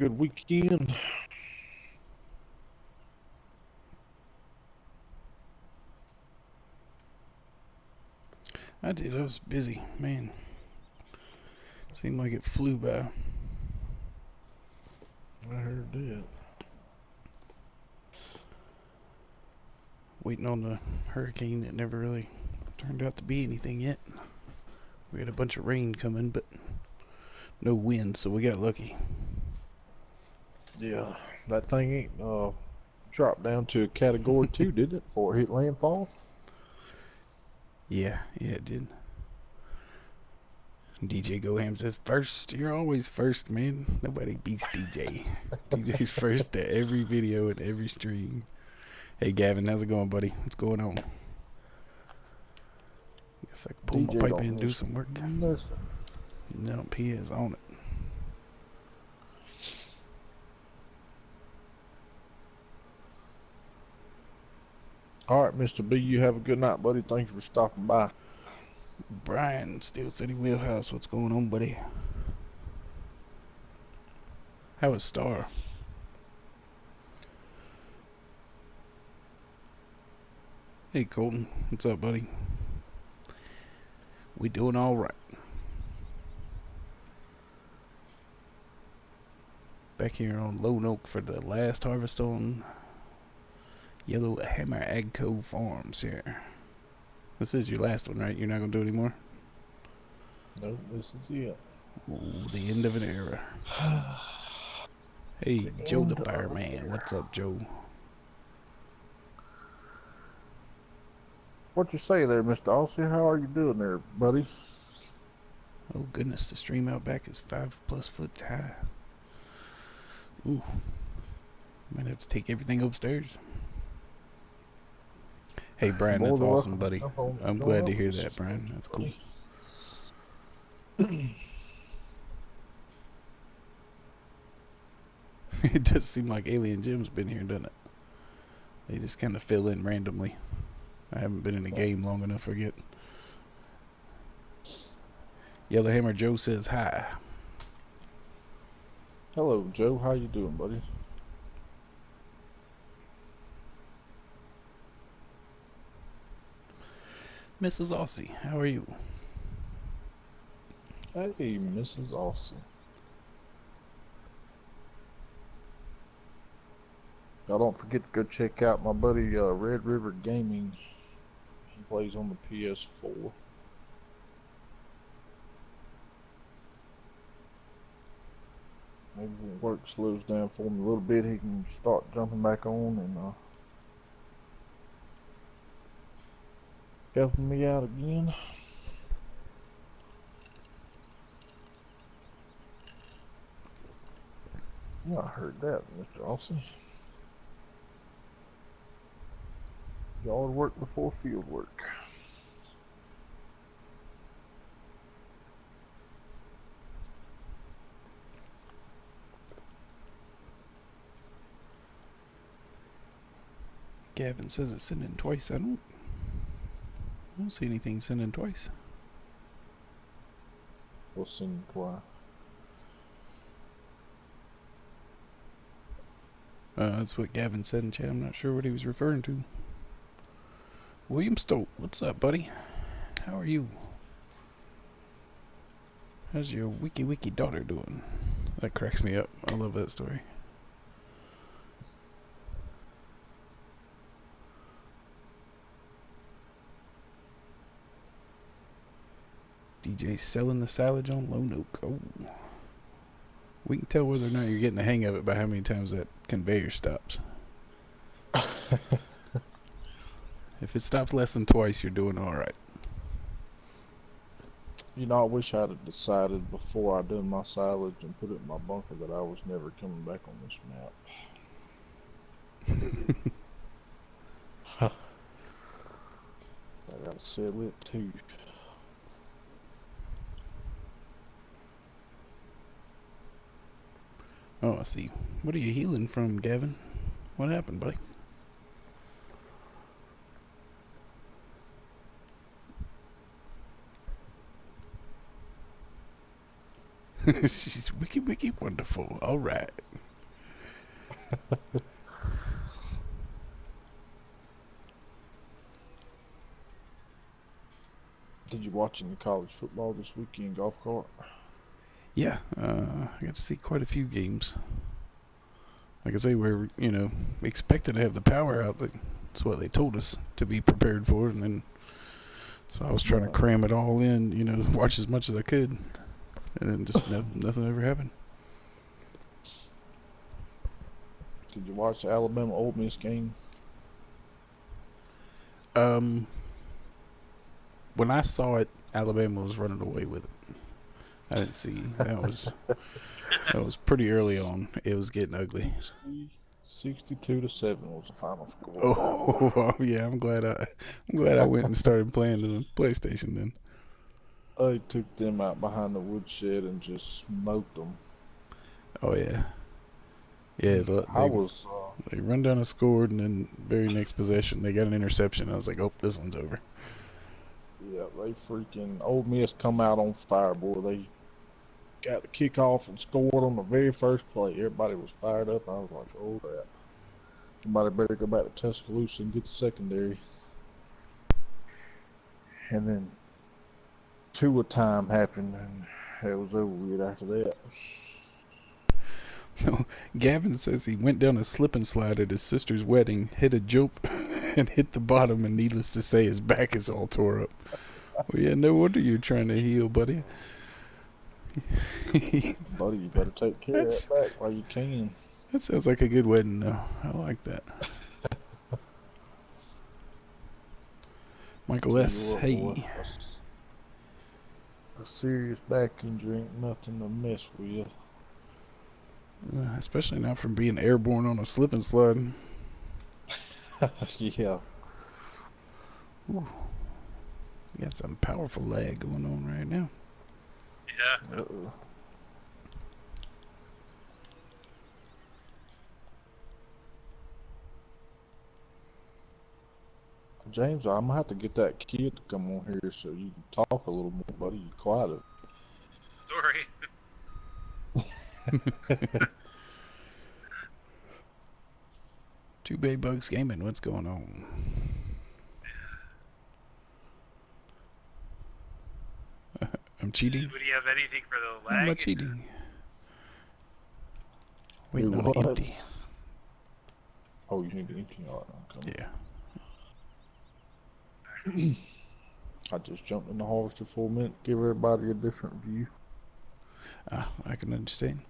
good weekend? I did. I was busy, man. Seemed like it flew by. I heard that. Waiting on the hurricane that never really turned out to be anything yet. We had a bunch of rain coming, but no wind, so we got lucky. Yeah, that thing ain't dropped down to a category 2, did it? Before it hit landfall? Yeah, it did. DJ Goham says, first. You're always first, man. Nobody beats DJ. DJ's first to every video and every stream. Hey, Gavin, how's it going, buddy? What's going on? Guess I can pull my DJ pipe in don't and do miss some work. nothing. Nope, he is on it. All right, Mr. B, you have a good night, buddy. Thank you for stopping by. Brian, Steel City Wheelhouse, what's going on, buddy? How is Star? Hey, Colton, what's up, buddy? We doing all right. Back here on Lone Oak for the last harvest on YellowHammer Agco Farms here. This is your last one, right? You're not going to do any more? No, this is it. Ooh, the end of an era. Hey, Joe the Fireman. What's up, Joe? What you say there, Mr. Aussie? How are you doing there, buddy? Oh, goodness. The stream out back is 5+ foot high. Ooh. Might have to take everything upstairs. Hey, Brian, that's awesome, buddy. I'm glad to hear that, Brian. That's cool. It does seem like Alien Jim's been here, doesn't it? They just kind of fill in randomly. I haven't been in the game long enough to forget. YellowHammer Joe says hi. Hello, Joe. How you doing, buddy? Mrs. Aussie, how are you? Hey, Mrs. Aussie. Y'all don't forget to go check out my buddy Red River Gaming. He plays on the PS4. Maybe when work slows down for him a little bit, he can start jumping back on and helping me out again. Yeah, I heard that, Mr. Aussie. Yard work before field work. Gavin says it's sending twice. I don't see anything sending twice. We'll send twice. That's what Gavin said in chat. I'm not sure what he was referring to. William Stolt, what's up, buddy? How are you? How's your wiki daughter doing? That cracks me up. I love that story. DJ selling the silage on Lone Oak. Oh. We can tell whether or not you're getting the hang of it by how many times that conveyor stops. If it stops less than twice, you're doing alright. You know, I wish I'd have decided before I done my silage and put it in my bunker that I was never coming back on this map. I gotta sell it too. Oh, I see. What are you healing from, Gavin? What happened, buddy? She's wiki wonderful. Alright. Did you watch any college football this weekend, golf cart? Yeah, I got to see quite a few games. Like I say, we're expected to have the power out. That's what they told us to be prepared for, and then so I was trying to Right. cram it all in, watch as much as I could, and then just nothing ever happened. Did you watch the Alabama Ole Miss game? Um, when I saw it, Alabama was running away with it. I didn't see that was pretty early on. It was getting ugly. 62-7 was the final score. Oh, yeah, I'm glad I went and started playing the PlayStation then. They took them out behind the woodshed and just smoked them. Oh yeah, yeah. I They was, they run down and scored, and then very next possession they got an interception. I was like, oh, this one's over. yeah, they freaking Ole Miss come out on fire, boy. They got the kickoff and scored on the very first play. Everybody was fired up. I was like, oh crap. Somebody better go back to Tuscaloosa and get the secondary. And then two time happened, and it was over with after that. Gavin says he went down a slip and slide at his sister's wedding, hit a jump, and hit the bottom, and needless to say, his back is all tore up. Well, yeah, no wonder you're trying to heal, buddy. Buddy, you better take care of That's that back while you can. that sounds like a good wedding, though. I like that. Michael Tell you S. what, boy, Hey, a serious back injury ain't nothing to mess with. especially now from being airborne on a slip and slide. Yeah. Ooh, you got some powerful lag going on right now. Yeah. Uh-oh. James, I'm gonna have to get that kid to come on here so you can talk a little more, buddy. You quiet Sorry. Two Bay Bugs Gaming, what's going on? I'm cheating. Would you have anything for the I'm lag? not cheating. Waiting Do on an what? empty. Oh, you need to empty. All right, I'm Yeah. coming. I just jumped in the harvester for a minute, give everybody a different view. I can understand.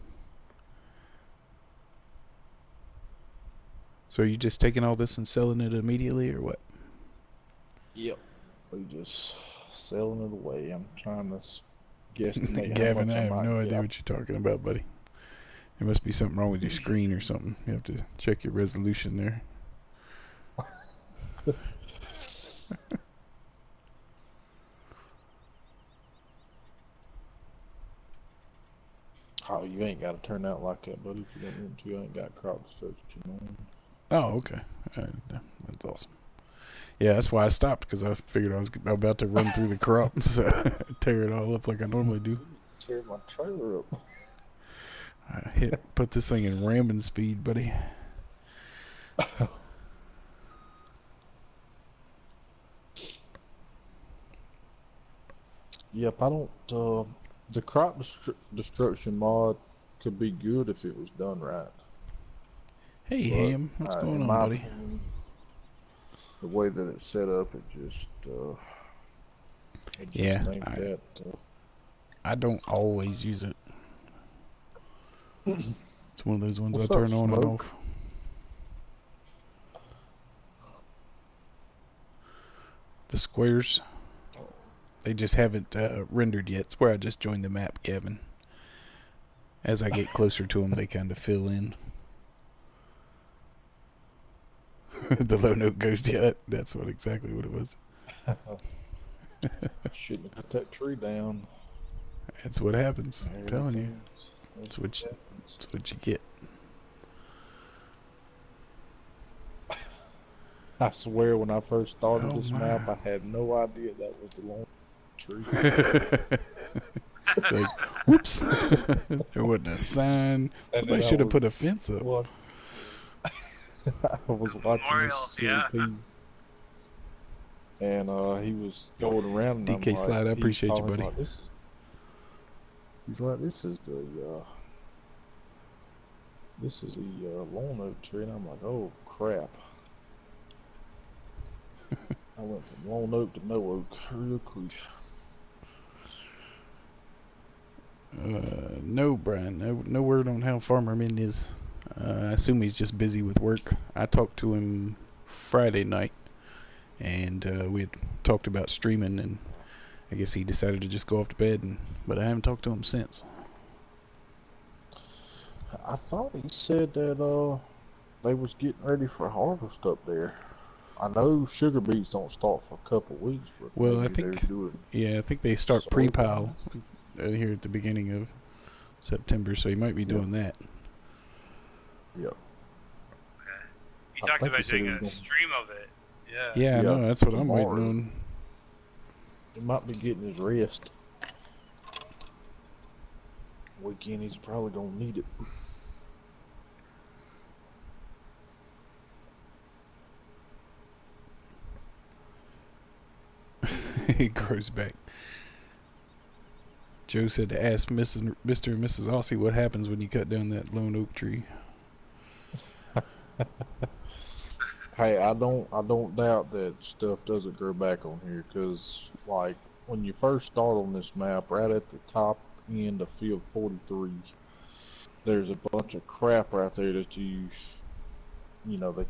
So are you just taking all this and selling it immediately, or what? Yep. We just selling it away. I'm trying to guesstimate how Gavin, much I I have might no get. idea what you're talking about, buddy. There must be something wrong with your screen or something. You have to check your resolution there. Oh, you ain't got to turn out like that, buddy. If you don't want to, I ain't got crop destruction on. Oh, okay. That's awesome. Yeah, that's why I stopped, because I figured I was about to run through the crop, so tear it all up like I normally do. Tear my trailer up. Put this thing in ramming speed, buddy. Yep, I don't. The crop destruction mod could be good if it was done right. Hey, But Ham, what's going in on, my buddy? opinion, the way that it's set up, it just Yeah, ain't that. I don't always use it. It's one of those ones What's I up, turn on and Smoke? off. The squares, they just haven't rendered yet. It's where I just joined the map, Gavin. As I get closer to them, they kind of fill in. The low note ghost, yeah, that's exactly what it was. Shouldn't have cut that tree down. That's what happens. I'm telling you. That's That's what you get. I swear, when I first started Oh, this my. map, I had no idea that was the long tree. Like, whoops. There wasn't a sign. And Somebody then I should have put a was fence up. look- I was watching this Memorial, silly yeah. piece, and he was going around, and I'm DK like, Slide, I he's appreciate you, talking, buddy. like, he's like, this is the lawn oak tree, and I'm like, oh crap. I went from lawn oak to no oak real quick. No, Brian. No word on how Farmer Min is. I assume he's just busy with work. I talked to him Friday night, and we had talked about streaming, and I guess he decided to just go off to bed. But I haven't talked to him since. I thought he said that they was getting ready for harvest up there. I know sugar beets don't start for a couple of weeks, but Well, I maybe they're think, doing yeah, I think they start pre-pile soybeans. here at the beginning of September, so he might be Yep, doing that. yep. Okay. You I talked think he about said doing he a was stream of it. Yeah. Yeah, I going. know. Yeah, That's what I'm waiting tomorrow. on. He might be getting his rest. Weekend, he's probably gonna need it. He grows back. Joe said to ask Mr. and Mrs. Aussie what happens when you cut down that lone oak tree. Hey, I don't doubt that stuff doesn't grow back on here, because like when you first start on this map, right at the top end of field 43, there's a bunch of crap right there that that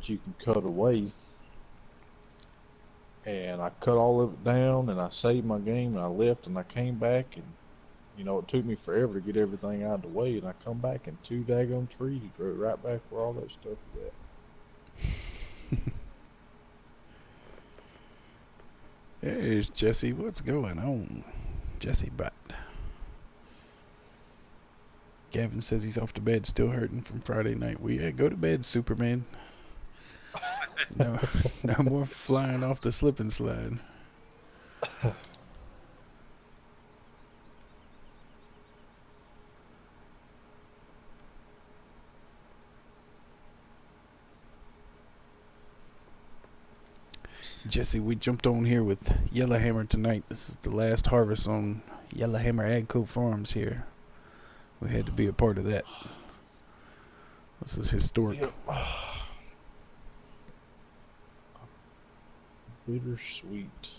you can cut away. And I cut all of it down, and I saved my game, and I left, and I came back, and it took me forever to get everything out of the way, and I come back, and two daggone trees grow right back where all that stuff is at. There's Jesse. What's going on? Jesse Butt. Gavin says he's off to bed, still hurting from Friday night. Well, yeah, go to bed, Superman. No, no more flying off the slip and slide. Jesse, we jumped on here with YellowHammer tonight. This is the last harvest on YellowHammer Agco Farms here. We had to be a part of that. This is historic. Yep. Bittersweet.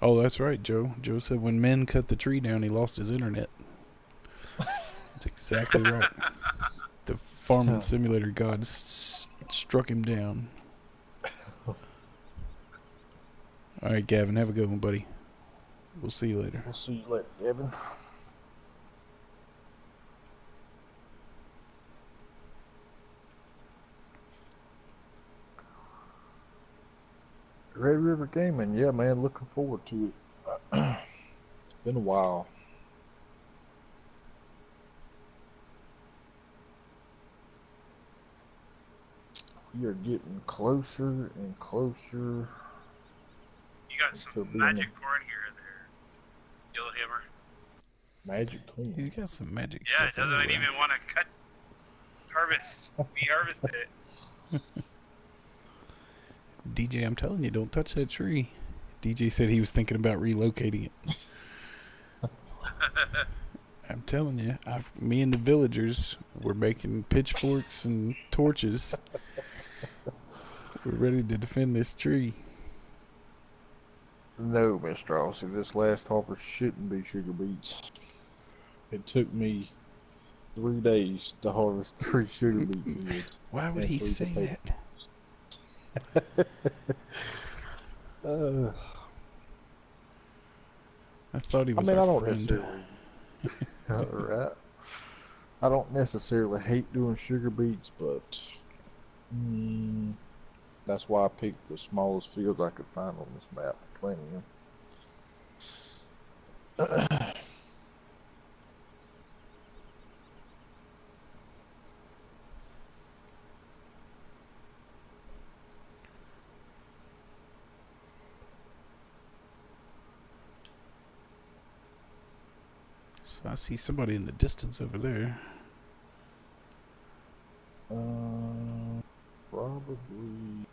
Oh, that's right, Joe. Joe said when men cut the tree down, he lost his internet. That's exactly right. The farming simulator god struck him down. All right, Gavin, have a good one, buddy. We'll see you later. We'll see you later, Kevin. Red River Gaming, yeah, man, looking forward to it. Been a while. We are getting closer and closer. You got some magic corn here and there. YellowHammer. Magic corn. He's got some magic Yeah, stuff it doesn't everywhere. even want to be harvested. DJ, I'm telling you, don't touch that tree. DJ said he was thinking about relocating it. I'm telling you, me and the villagers were making pitchforks and torches. We're ready to defend this tree. No, Mr. Aussie, this last harvest shouldn't be sugar beets. It took me 3 days to harvest 3 sugar beet fields. Why would he say that? I thought he was I our don't friend. necessarily. Right. I don't necessarily hate doing sugar beets, but that's why I picked the smallest fields I could find on this map. Plenty of. So I see somebody in the distance over there. probably.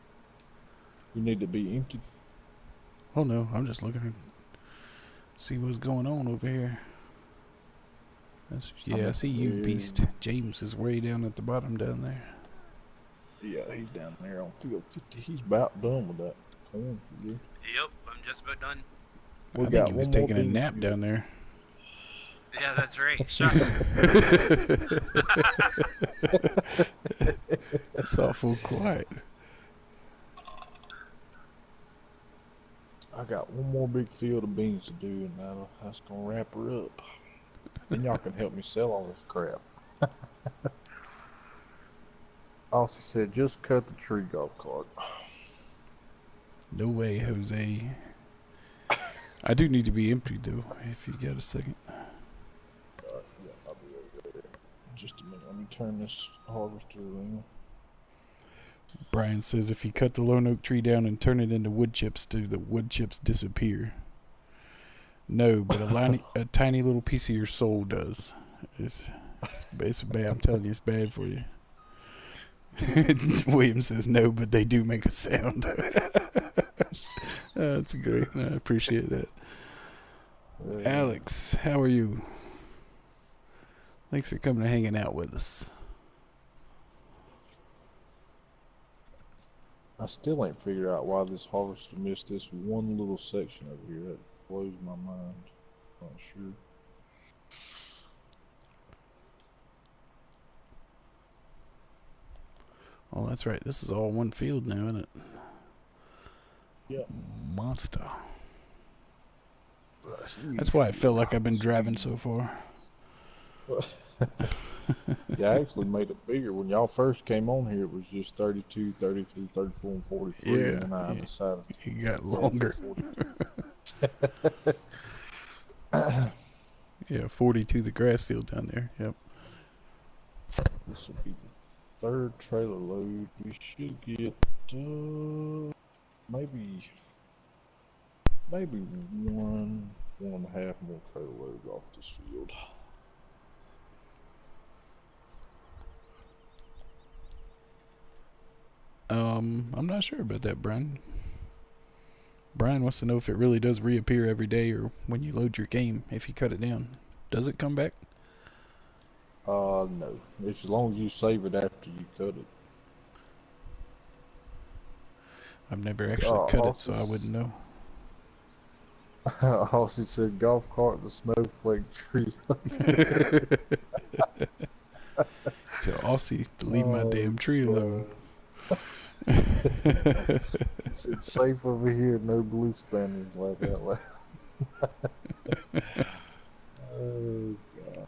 You need to be empty. Oh no, I'm just looking to see what's going on over here. I see you, Beast. James is way down at the bottom down there. Yeah, he's down there on field 50. He's about done with that corn for good. Yep, I'm just about done. I think he was taking a nap down there. Yeah, that's right. Shucks. It's awful quiet. I got one more big field of beans to do, and that's gonna wrap her up. Then y'all can help me sell all this crap. Aussie said, just cut the tree, golf cart. No way, Jose. I do need to be empty though, if you got a second. Yeah, I'll be over there. Just a minute. Let me turn this harvester around. Brian says if you cut the lone oak tree down and turn it into wood chips, do the wood chips disappear? No, but a tiny little piece of your soul does. It's bad. I'm telling you, it's bad for you. William says no, but they do make a sound. That's great. I appreciate that. Alex, how are you? Thanks for coming and hanging out with us. I still ain't figured out why this harvester missed this one little section over here. That blows my mind. Not sure. Oh, that's right. This is all one field now, isn't it? Yep. Monster. That's why I feel like I've been driving so far. Yeah, I actually made it bigger. When y'all first came on here, it was just 32, 33, 34, and 43. Yeah, and then I decided it got longer. Yeah, 42 the grass field down there. Yep. This will be the third trailer load. We should get maybe one and a half more trailer loads off this field. I'm not sure about that, Brian. Brian wants to know if it really does reappear every day or when you load your game, if you cut it down. Does it come back? No. As long as you save it after you cut it. I've never actually cut it, so I wouldn't know. Aussie said, golf cart, the snowflake tree. Tell Aussie to leave my damn tree alone. It's safe over here, no blue Spaniards like that way. Oh, God.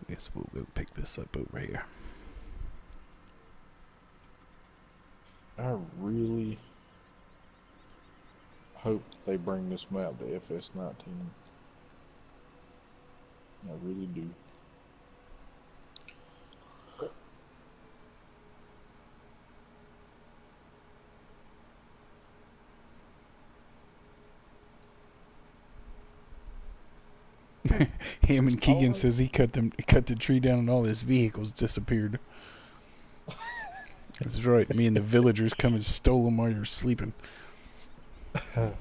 I guess we'll go pick this up over here. I really hope they bring this map to FS19. I really do. Hammond Keegan says he cut the tree down and all his vehicles disappeared. That's right. Me and the villagers come and stole them while you're sleeping. Oh.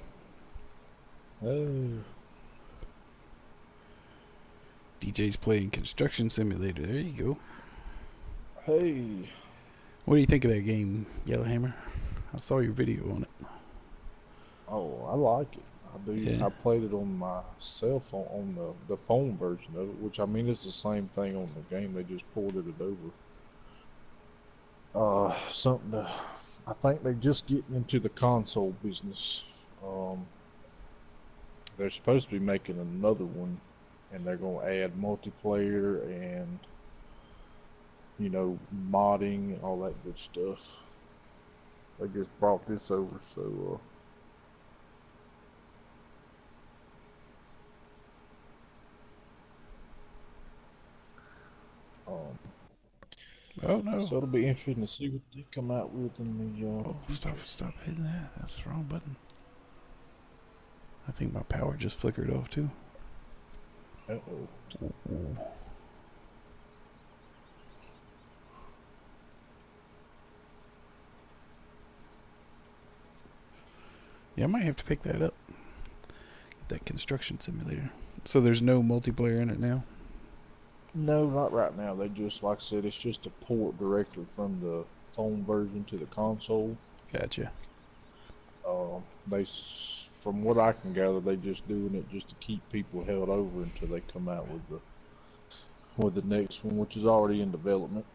DJ's playing Construction Simulator. There you go. Hey. What do you think of that game, YellowHammer? I saw your video on it. Oh, I like it. I do. Yeah. I played it on my cell phone, on the phone version of it, which I mean it's the same thing on the game. They just ported it over. I think they're just getting into the console business. They're supposed to be making another one, and they're going to add multiplayer and, you know, modding and all that good stuff. They just brought this over, so Oh no. So it'll be interesting to see what they come out with in the Oh, future. stop hitting that. That's the wrong button. I think my power just flickered off too. Uh-oh. Ooh. Yeah, I might have to pick that up. That construction simulator. So there's no multiplayer in it now? No, not right now. They just, like I said, it's just a port directly from the phone version to the console. Gotcha. From what I can gather, they just doing it just to keep people held over until they come out with the next one, which is already in development.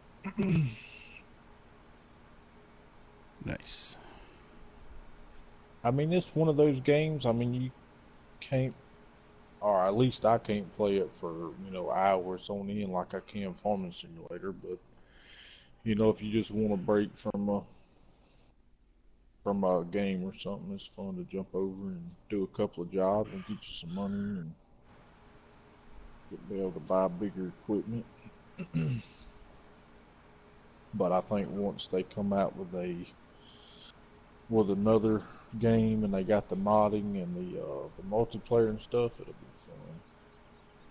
Nice. I mean, it's one of those games. I mean, you can't, or at least I can't play it for hours on end like I can Farming Simulator. But if you just want a break from a game or something, it's fun to jump over and do a couple of jobs and get you some money and be able to buy bigger equipment. But I think once they come out with another game and they got the modding and the multiplayer and stuff, it'll be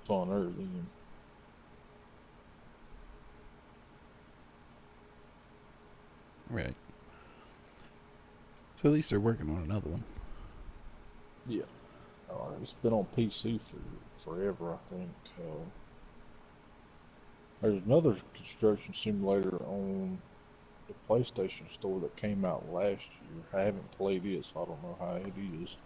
fun early. And Right. So at least they're working on another one. yeah, it's been on PC for forever, I think. There's another construction simulator on the PlayStation Store that came out last year. I haven't played it, so I don't know how it is.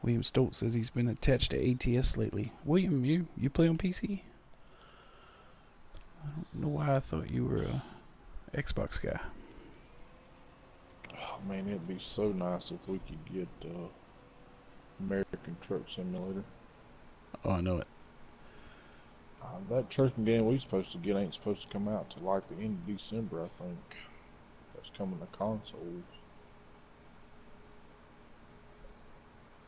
William Stoltz says he's been attached to ATS lately. William, you play on PC? I don't know why I thought you were a Xbox guy. Oh man, it'd be so nice if we could get American Truck Simulator. Oh, I know it. That trucking game we supposed to get ain't supposed to come out till like the end of December, I think. That's coming to consoles.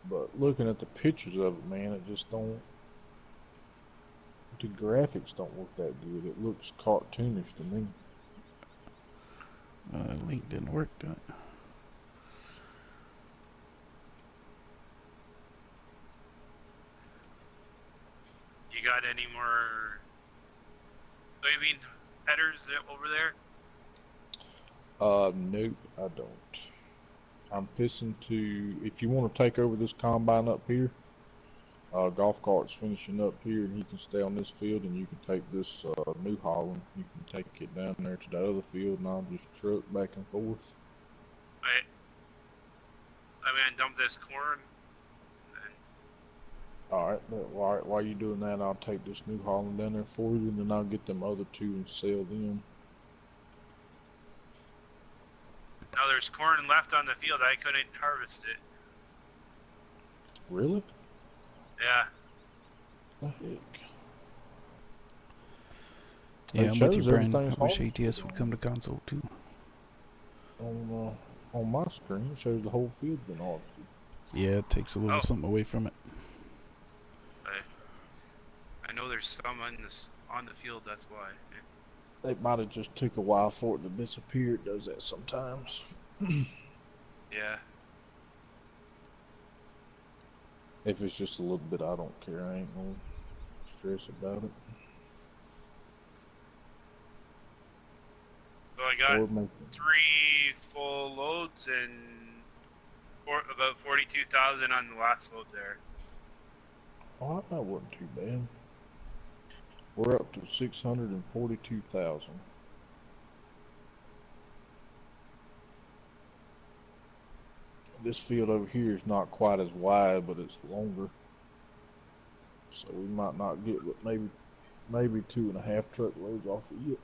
But looking at the pictures of it, man, it just don't. The graphics don't look that good. It looks cartoonish to me. Link didn't work, did it? You got any more soybean headers over there? Nope, I don't. I'm fixing to, if you want to take over this combine up here, golf cart's finishing up here and he can stay on this field and you can take this New Holland, you can take it down there to that other field and I'll just truck back and forth. I'm gonna dump this corn. Alright, while you're doing that, I'll take this New Holland down there for you and then I'll get them other two and sell them. Now there's corn left on the field. I couldn't harvest it. Really? Yeah. The heck? Yeah, I'm with you, Brian. I wish harvested ATS would come to console too. On my screen, it shows the whole field's been harvested. Yeah, it takes a little something away from it. I know there's some on the field. That's why. It might have just took a while for it to disappear. It does that sometimes. Yeah. If it's just a little bit, I don't care. I ain't gonna stress about it. So I got 3 full loads and about 42,000 on the last load there. Oh, that wasn't too bad. We're up to 642,000. This field over here is not quite as wide, but it's longer. So we might not get but maybe 2.5 truckloads off of it.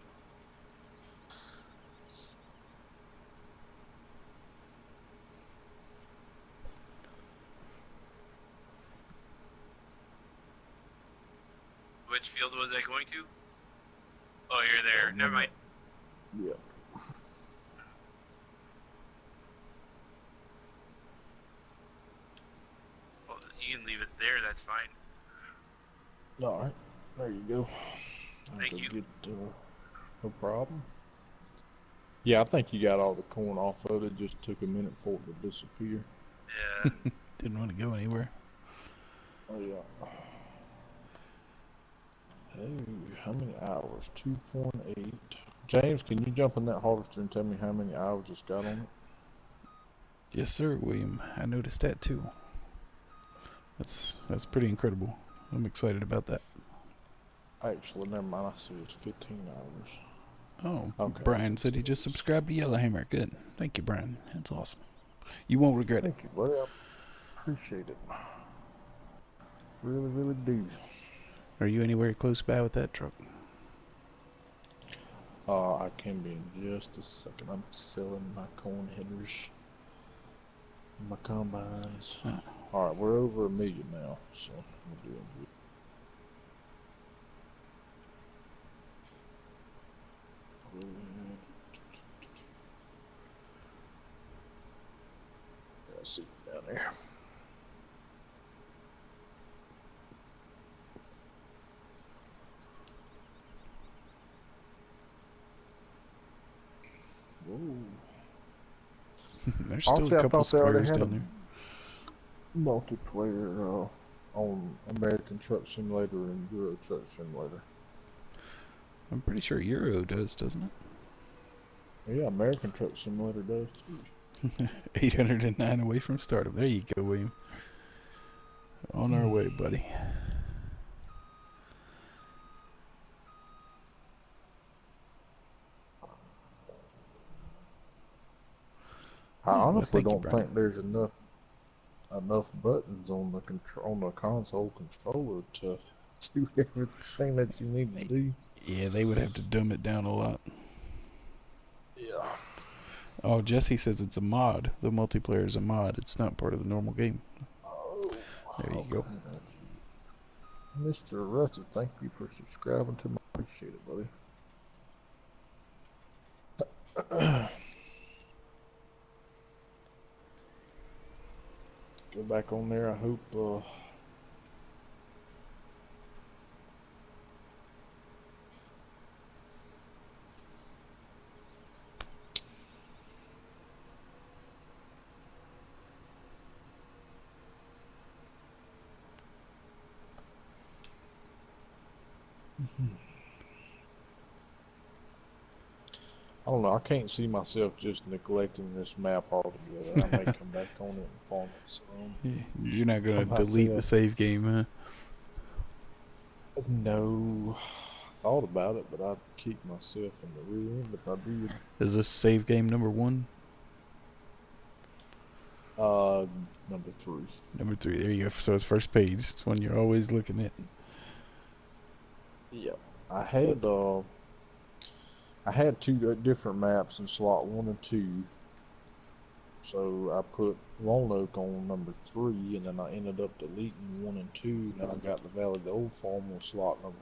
Which field was I going to? Oh, you're there. Never mind. Yeah. Well, you can leave it there that's fine. All right, there you go. Thank Go you. get, no problem. Yeah, I think you got all the corn off of it. Just took a minute for it to disappear. Yeah. Didn't want to go anywhere. Oh yeah. Hey, how many hours? 2.8. James, can you jump in that harvester and tell me how many hours it's got on it? Yes, sir, William. I noticed that too. That's pretty incredible. I'm excited about that. Actually, never mind. I see it's 15 hours. Oh, Okay. Brian said he just subscribed to YellowHammer. Good. Thank you, Brian. That's awesome. You won't regret it. Thank you, buddy. I appreciate it. Really, really do. Are you anywhere close by with that truck? I can be in just a second. I'm selling my corn headers, my combines. All right, we're over 1 million now, so we're doing good. I see you down there. Whoa. There's still Honestly, a I couple thought they already squares had down there. multiplayer on American Truck Simulator and Euro Truck Simulator. I'm pretty sure Euro does, doesn't it? Yeah, American Truck Simulator does too. 809 away from stardom. There you go, William. On our way, buddy. I honestly Thank you, don't Brian. think there's enough buttons on the console controller to do everything that you need to do. Yeah, they would have to dumb it down a lot. Yeah. Oh, Jesse says it's a mod. The multiplayer is a mod. It's not part of the normal game. Oh, There you go. Mr. Rusty, thank you for subscribing to my. Appreciate it, buddy. Go back on there. I hope. I don't know. I can't see myself just neglecting this map altogether. I may come back on it and farm it some. You're not gonna How delete the myself. save game, huh? No, I thought about it, but I'd kick myself in the rear end if I did. Is this save game number 1? Number 3. Number 3. There you go. So it's first page. It's one you're always looking at. Yeah, I had 2 different maps in slot 1 and 2. So I put Roanoke on number 3, and then I ended up deleting 1 and 2. And then I got the Valley of the Old Farm on slot number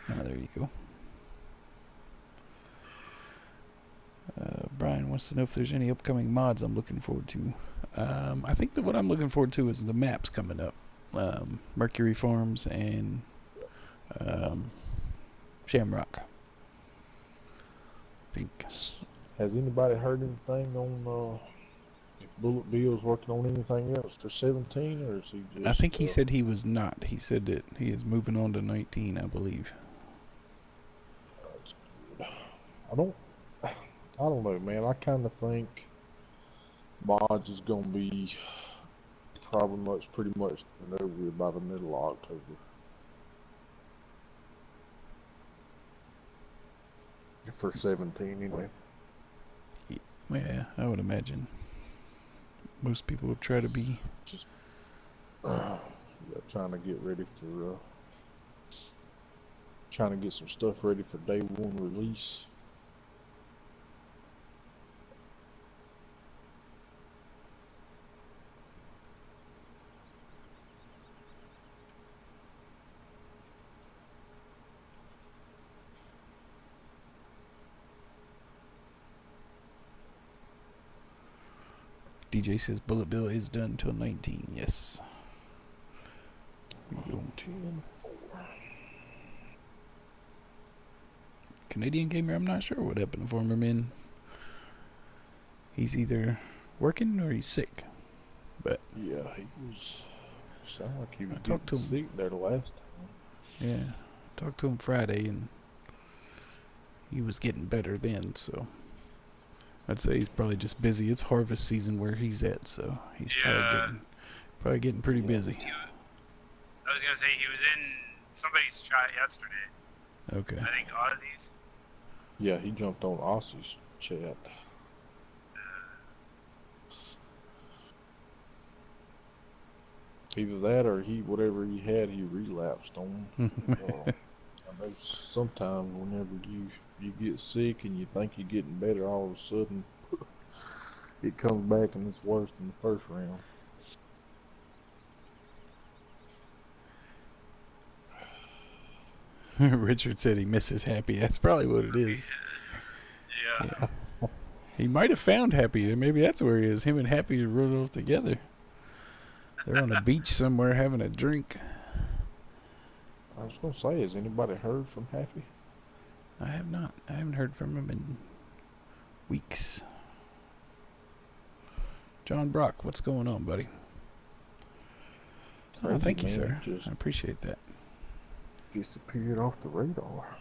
1. Ah, there you go. Brian wants to know if there's any upcoming mods I'm looking forward to. I think that what I'm looking forward to is the maps coming up. Mercury Farms and Shamrock. I think. Has anybody heard anything on if Bullet Bill's working on anything else for 17, or is he just? I think he said he was not. He said that he is moving on to 19, I believe. That's good. I don't know, man. I kind of think mods is gonna be pretty much over with by the middle of October. For 17, anyway. Yeah, I would imagine. Most people would try to be. Just yeah, trying to get ready for trying to get some stuff ready for day 1 release. DJ says Bullet Bill is done until 19. Yes. You go. 10-4. Canadian gamer, I'm not sure what happened for him. I mean, he's either working or he's sick. But Yeah, he was. Sounded like he was I talked to getting him. sick there the last time. Yeah, I talked to him Friday, and he was getting better then. So I'd say he's probably just busy. It's harvest season where he's at, so he's Yeah. probably getting pretty Yeah. busy. I was gonna say he was in somebody's chat yesterday. Okay. I think Ozzy's. Yeah, he jumped on Aussie's chat. Either that or whatever he had, he relapsed on. I know sometimes whenever you get sick and you think you're getting better, all of a sudden it comes back and it's worse than the first round. Richard said he misses Happy. That's probably what it is. Yeah. Yeah. He might have found Happy. Maybe that's where he is. Him and Happy rode off together. They're on a beach somewhere having a drink. I was gonna say, has anybody heard from Happy? I have not. I haven't heard from him in weeks. John Brock, what's going on, buddy? Oh, Crazy, thank you, man. sir. Just I appreciate that. disappeared off the radar.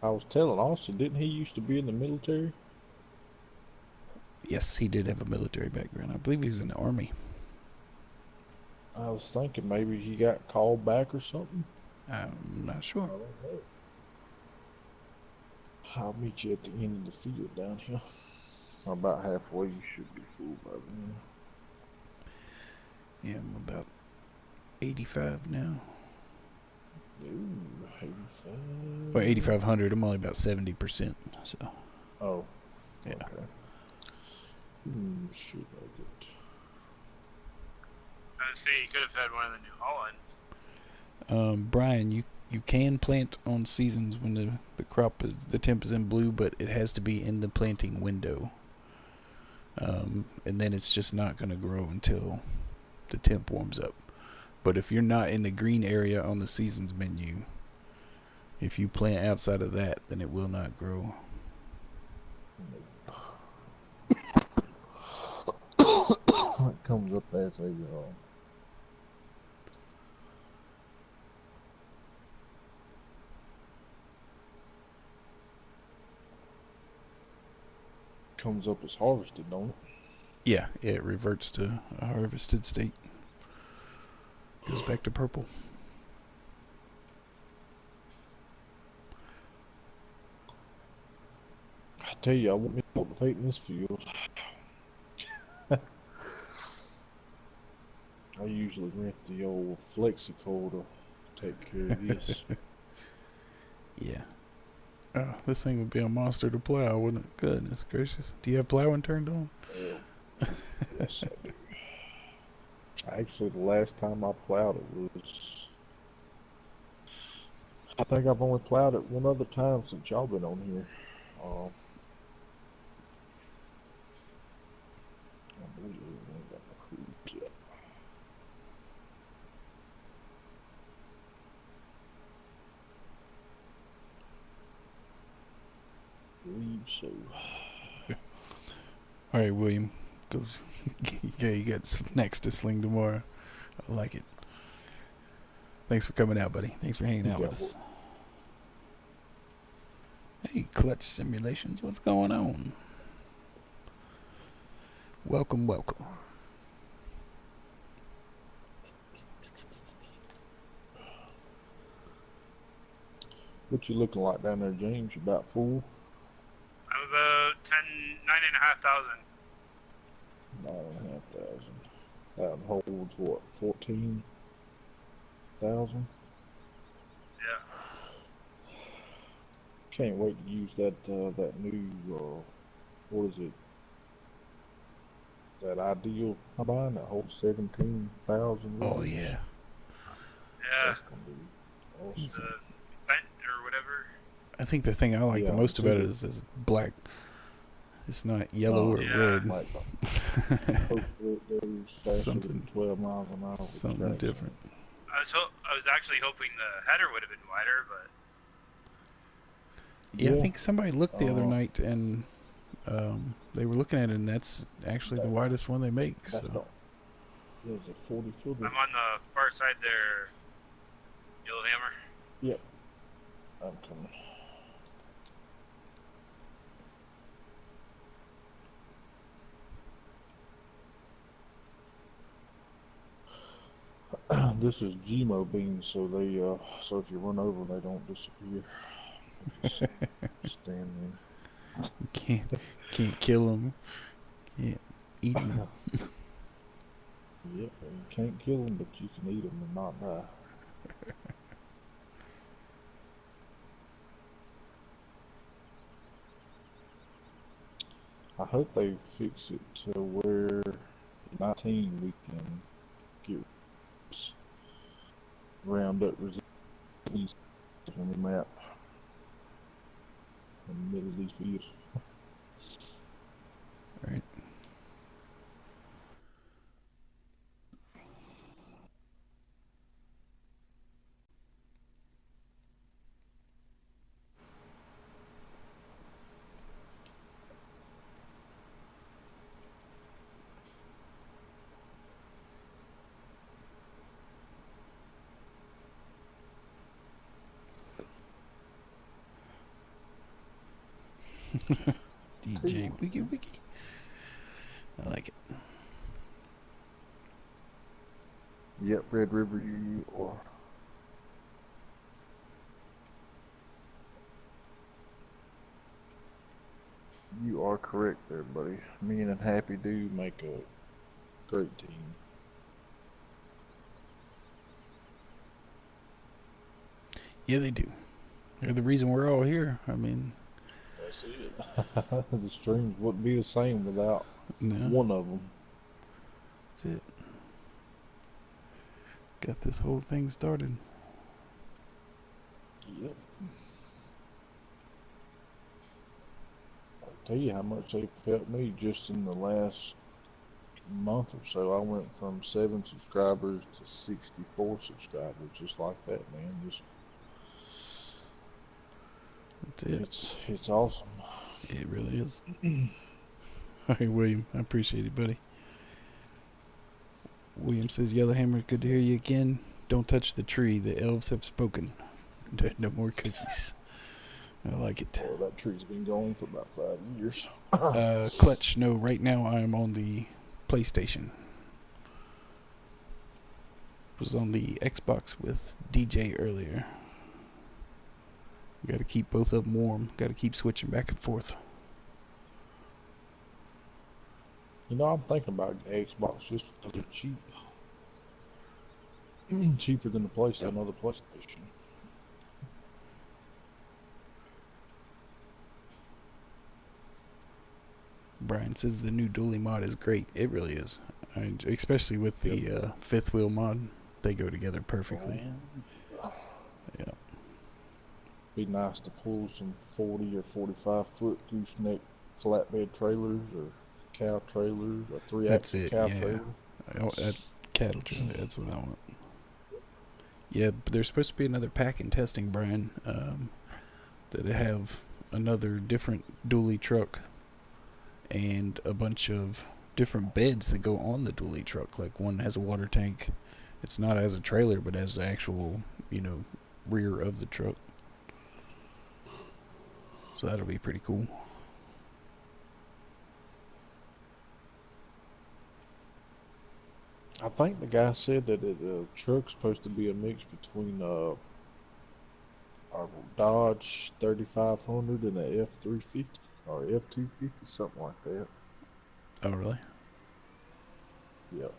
I was telling Austin, didn't he used to be in the military? Yes, he did have a military background. I believe he was in the Army. I was thinking maybe he got called back or something. I'm not sure. I don't know. I'll meet you at the end of the field down here. About halfway, you should be full by then. Yeah, I'm about 85 now. Ooh, 85. Well, 8,500. I'm only about 70%. So, Oh, yeah. okay. Should I get? I was say you could have had one of the New Hollands. Brian, you can plant on seasons when the temp is in blue, but it has to be in the planting window. And then it's just not going to grow until the temp warms up. But if you're not in the green area on the seasons menu, if you plant outside of that, then it will not grow. It comes up as a comes up as harvested, don't it? Yeah, it reverts to a harvested state. Goes back to purple. I tell you, I want me to cultivate in this field. I usually rent the old Flexico to take care of this. Yeah. Oh, this thing would be a monster to plow, wouldn't it? Goodness gracious. Do you have plowing turned on? Yes, I do. Actually, the last time I plowed it was... I think I've only plowed it one other time since y'all been on here. I believe I ain't got my crews yet. I believe so. All right, William. Goes. Yeah, you got snacks to sling tomorrow. I like it. Thanks for coming out, buddy. Thanks for hanging out with us. Hey, Clutch Simulations. What's going on? Welcome, welcome. What you looking like down there, James? You about full? I'm about 9,500. 9,500. That holds what? 14,000. Yeah. Can't wait to use that new what is it? That ideal combine that holds 17,000. Oh yeah. Yeah. That's gonna be awesome. The vent or whatever. I think the thing I like the most about it is black. It's not yellow or Yeah. red. Like, hopefully it goes faster than Something, 12 miles an hour. with something tracks on different. I was actually hoping the header would have been wider, but it. Yeah, I Yeah. think somebody looked the other Uh, night and they were looking at it, and that's actually the widest one they make. That's So all. What is it, 40 footer? I'm on the far side there, YellowHammer. Yep. I'm coming. This is GMO beans, so so if you run over, they don't disappear. Just stand can't kill them, can't eat them. there. Yep, you can't kill them, but you can eat them and not die. I hope they fix it to where 19 we can get Roundup resistance on the map in the middle of these fields. Right. DJ Wiki Wiki. I like it. Yep, Red River, you are correct there, buddy. Me and Happy do make a great team. Yeah, they do. They're the reason we're all here. I mean, That's it. The streams wouldn't be the same without no, one of them. that's it. Got this whole thing started. Yep. I'll tell you how much they felt me just in the last month or so. I went from 7 subscribers to 64 subscribers, just like that, man. Just That's it. it's awesome. It really is. Hey, William, I appreciate it, buddy. William says, YellowHammer, good to hear you again. Don't touch the tree. The elves have spoken. No more cookies. I like it. Well, that tree's been gone for about 5 years. Clutch, no, right now I am on the PlayStation. Was on the Xbox with DJ earlier. Got to keep both of them warm. Got to keep switching back and forth. You know, I'm thinking about the Xbox just because they're cheap. Cheaper than another PlayStation. Brian says the new dually mod is great. It really is. Especially with the fifth wheel mod. They go together perfectly. Yeah. Be nice to pull some 40 or 45 foot gooseneck flatbed trailers or cow trailers or 3-axle cow trailer. That cattle trailer, that's what I want. Yeah, but there's supposed to be another pack in testing, Brian, that have another different dually truck and a bunch of different beds that go on the dually truck. Like one has a water tank. It's not as a trailer, but as the actual, rear of the truck. So that'll be pretty cool. I think the guy said that the truck's supposed to be a mix between our Dodge 3500 and a F350 or F250, something like that. Oh, really? Yep.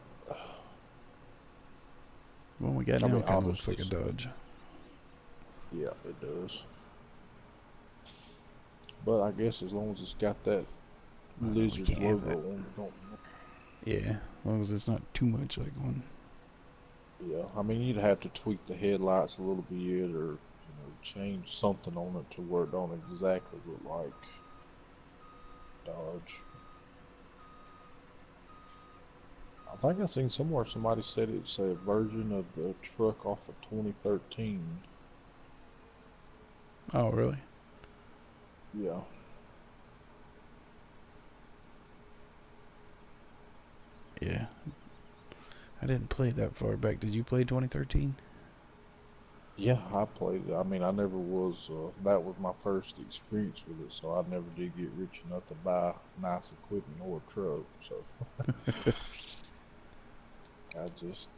One we got now kind of looks like a Dodge. Yeah, it does. But I guess as long as it's got that lizard logo on it, don't. Yeah, as long as it's not too much like one. Yeah, I mean, you'd have to tweak the headlights a little bit or, change something on it to where it don't exactly look like Dodge. I think I seen somewhere somebody said it's a version of the truck off of 2013. Oh, really? Yeah. Yeah. I didn't play that far back. Did you play 2013? Yeah, I played it. I mean, I never was, that was my first experience with it, so I never did get rich enough to buy nice equipment or a truck, so I just,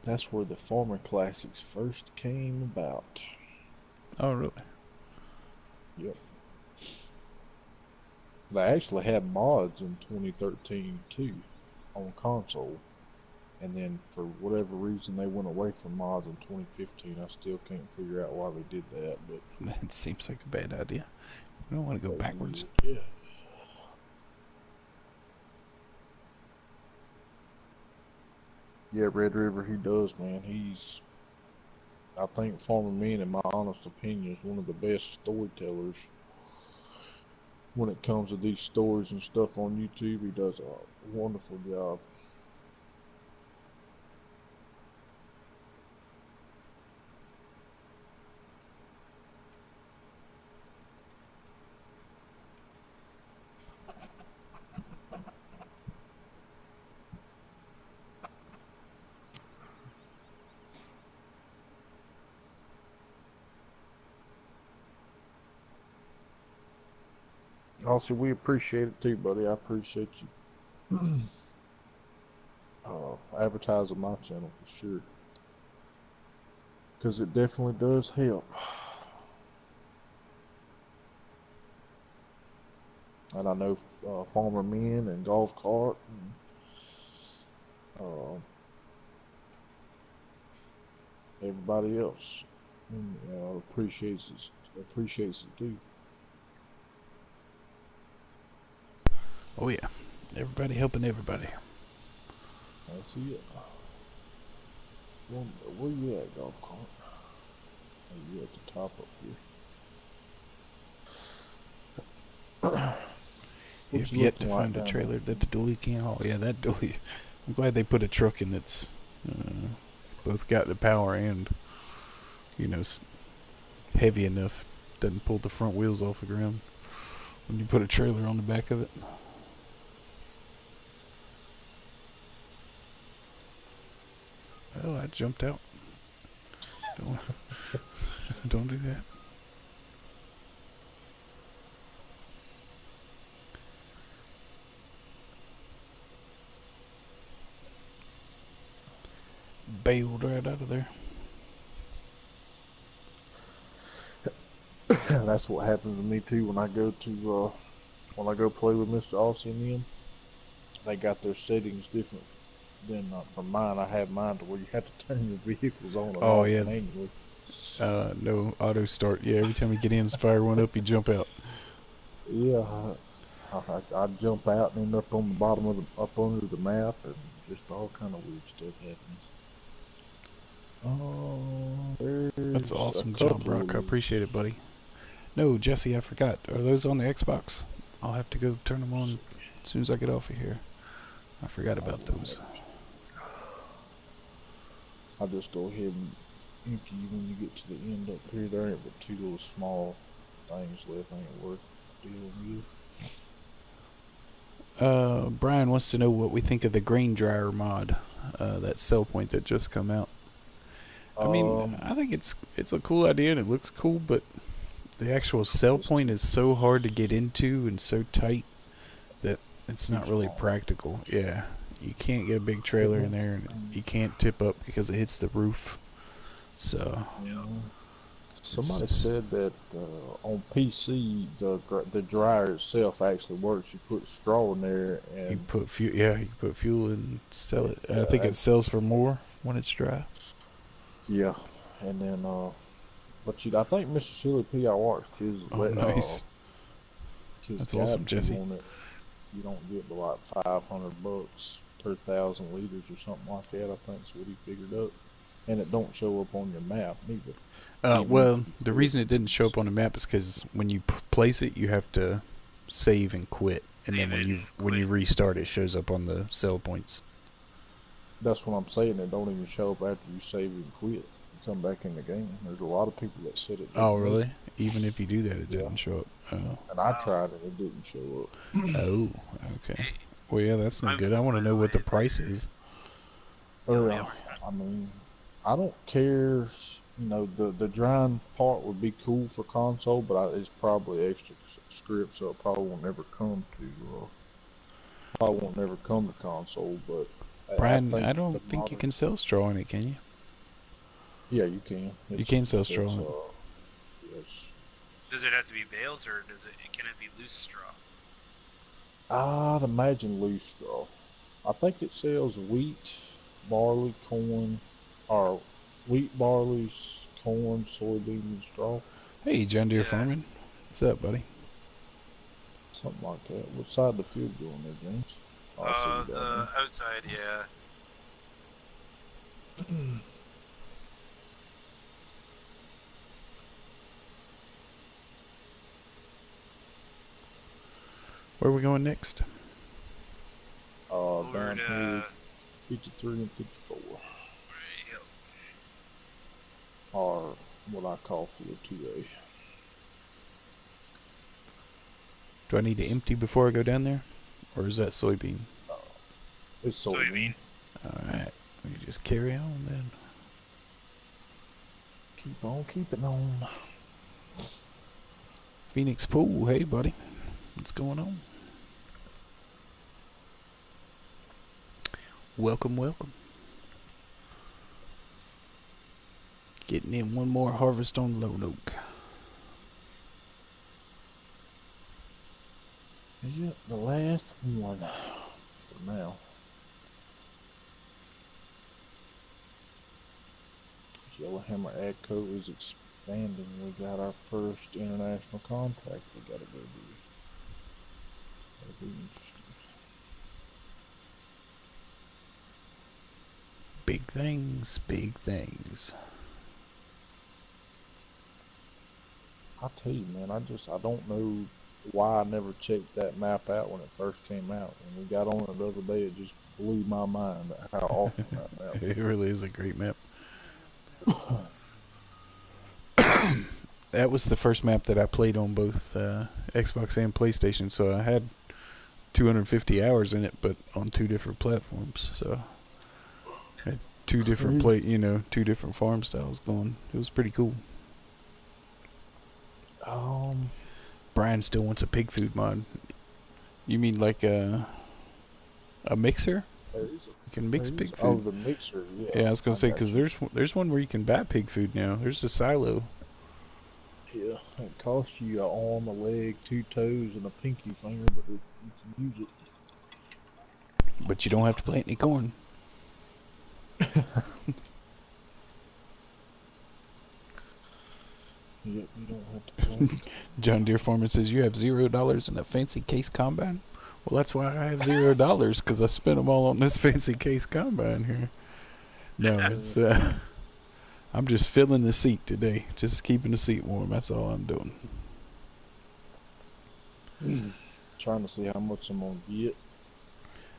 that's where the Farmer Classics first came about. Oh, really? Yep. They actually had mods in 2013 too on console, and then for whatever reason they went away from mods in 2015. I still can't figure out why they did that, but That seems like a bad idea. You don't want to go they backwards. did. Yeah. Yeah, Red River, he does, man. I think Farmer Man, in my honest opinion, is one of the best storytellers when it comes to these stories and stuff on YouTube. He does a wonderful job. Also, we appreciate it too, buddy. I appreciate you advertising my channel for sure, because it definitely does help. And I know Farmer Men and Golf Cart and everybody else appreciates it too. Oh, yeah. Everybody helping everybody. That's it. Well, where you at, Golf Cart? Oh, you at the top up here. What You've you yet to looking like find a down there? trailer that the dually can't haul. Yeah, that dually. I'm glad they put a truck in that's both got the power and, heavy enough. Doesn't pull the front wheels off the ground when you put a trailer on the back of it. Oh, I jumped out. Don't, don't do that. Bailed right out of there. That's what happens to me too when I go play with Mr. Austin and them. They got their settings different than from mine. I have mine to where you have to turn your vehicles on and Oh, off yeah. manually. No auto start. Yeah, every time you get in, fire one up, you jump out. Yeah, I jump out and end up on the bottom of up under the map, and just all kind of weird stuff happens. Oh, That's there's a awesome job, couple of Brock. I these. appreciate it, buddy. No, Jesse, I forgot. Are those on the Xbox? I'll have to go turn them on as soon as I get off of here. I forgot about those. I'll just go ahead and empty you when you get to the end up here. There ain't but two little small things left. Ain't worth dealing with. Brian wants to know what we think of the grain dryer mod, that sell point that just come out. I mean, Um, I think it's a cool idea and it looks cool, but the actual sell it's point is so hard to get into and so tight that it's too not really small. practical. Yeah, you can't get a big trailer in there, and you can't tip up because it hits the roof. So it's Somebody just said that on PC the dryer itself actually works. You put straw in there you and put fuel. Yeah, you put fuel and sell it. And I think uh, it sells for more when it's dry. yeah, and then I think Mr. Silly P I watched Oh, nice. his That's awesome, guide to Jesse. on it. You don't get but like $500 per 1,000 liters or something like that. I think is what he figured up. and it don't show up on your map neither. Even if Well, you the quit. reason it didn't show up on the map is because when you place it, you have to save and quit, and then Save it and when you quit. restart, it shows up on the sell points. That's what I'm saying. It don't even show up after you save and quit. You come back in the game. There's a lot of people that said it Oh, didn't work. really? Even if you do that, it Yeah, didn't show up. Oh, and I Wow. tried it. It didn't show up. oh, okay. Hey, Well, yeah, that's no I'm good. I want to know what the familiar. price is. Well, YellowHammer. I mean, I don't care. You know, the drawing part would be cool for console, but it's probably extra script, so it probably won't ever come to. Probably won't never come to console. But I Brian, think I don't the think you modern. can sell straw in it, can you? Yeah, you can. You can It sell straw says in it. yes. Does it have to be bales or can it be loose straw? I'd imagine loose straw. I think it sells wheat, barley, corn, or wheat, barley, corn, soybean, and straw. Hey, John Deere Yeah. Farming. What's up, buddy? Something like that. What side of the field you on there, James? Oh, I see you The down outside, yeah. there. Where are we going next? Over Down here, to 53 and 54 yep. are what I call field 2A. Do I need to empty before I go down there? Or is that soybean? Uh, it's Soybean. soybean. Alright, we just carry on then. Keep on keeping on. Phoenix Pool, hey buddy. What's going on? Welcome, welcome. Getting in one more harvest on Lone Oak. Yep, the last one for now. YellowHammer Agco is expanding. We got our first international contract we gotta go do. That'll be interesting. Big things, big things. I tell you, man, I don't know why I never checked that map out when it first came out. When we got on it the other day, it just blew my mind at how awesome that map It was. really is a great map. That was the first map that I played on both Xbox and PlayStation, so I had 250 hours in it, but on two different platforms. So I had two different two different farm styles going. It was pretty cool. Um, Brian still wants a pig food mod. You mean like a mixer? there is You can mix pig oh, food. the mixer, yeah. Yeah, I was gonna say got because you. there's one where you can buy pig food now. There's a silo. Yeah, it costs you an arm, a leg, two toes, and a pinky finger, but you can use But you don't have to plant any corn. it. Yep, you don't have to plant. John Deere Foreman says you have $0 in a fancy case combine. Well, that's why I have $0 because I spent them all on this fancy case combine here. No, it's I'm just filling the seat today, just keeping the seat warm. That's all I'm doing. Trying to see how much I'm gonna get,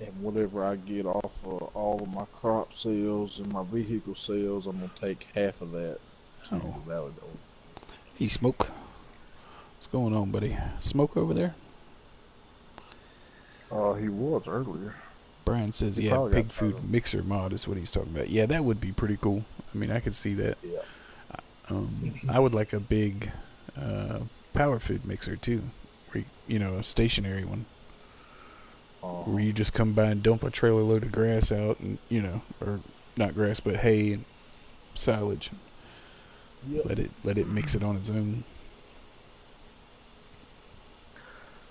and whatever I get off of all of my crop sales and my vehicle sales, I'm gonna take half of that to Oh. the Valley Dog. Hey, Smoke. What's going on, buddy? Smoke over there? He was earlier. Brian says, He yeah, probably pig got food tired. mixer mod is what he's talking about. Yeah, that would be pretty cool. I mean, I could see that. Yeah. I would like a big power food mixer too, where a stationary one, where you just come by and dump a trailer load of grass out, and or not grass but hay and silage. Yep. Let it mix it on its own.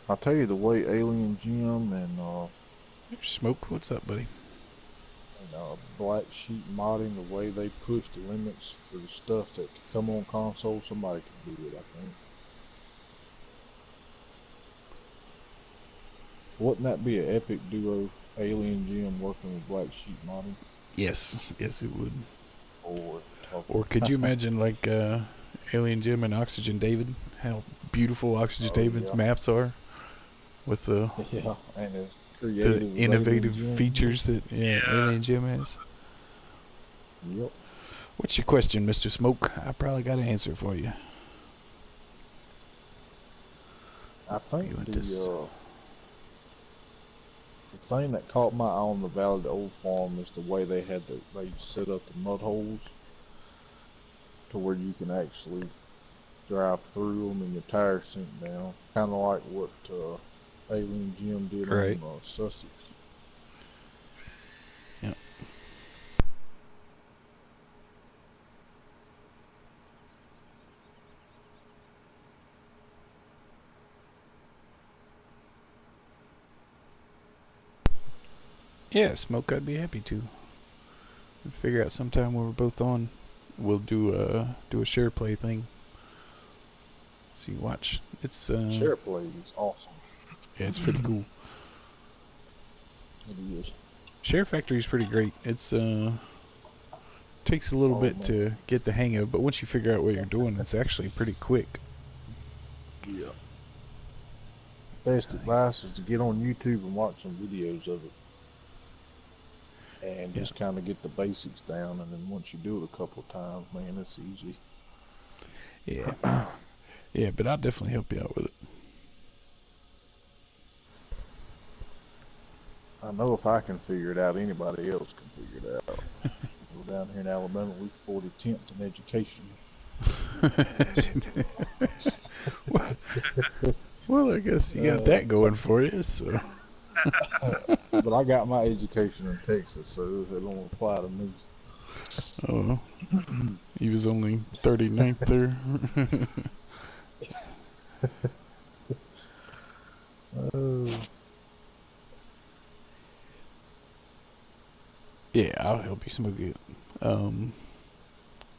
I'll tell you the way Alien Jim and There's Smoke. What's up, buddy? Black Sheep modding, the way they push the limits for the stuff that can come on console, somebody can do it, I think. Wouldn't that be an epic duo, Alien Jim working with Black Sheep modding? Yes, it would. boy, Or could you imagine like Alien Jim and Oxygen David? How beautiful Oxygen oh David's yeah, maps are with yeah, and as the creative as Alien innovative Jim is. features that Yeah. Alien Jim has. Yep. What's your question, Mr. Smoke? I probably got an answer for you. I You think want this? the thing that caught my eye on the Valley of the Old Farm is the way they set up the mud holes to where you can actually drive through them and your tires sink down, kind of like what Alien Jim did Right. on Sussex. Yeah. Yeah, Smoke. I'd be happy to. Figure out sometime when we're both on. We'll do a share play thing. So you watch. It's Share play is awesome. yeah, it's pretty cool. It is. Share Factory is pretty great. It's takes a little Oh bit man, to get the hang of, but once you figure out what you're doing, it's actually pretty quick. yeah. Best advice is to get on YouTube and watch some videos of it, and Yeah. just kind of get the basics down. And then once you do it a couple of times, man, it's easy. Yeah. Yeah, but I'll definitely help you out with it. I know if I can figure it out, anybody else can figure it out. We're down here in Alabama, we're 4010th in education. Well, I guess you got that going for you. So. But I got my education in Texas, so it don't apply to me. Oh, he was only 39th there. Oh, Yeah, I'll help you smoke it.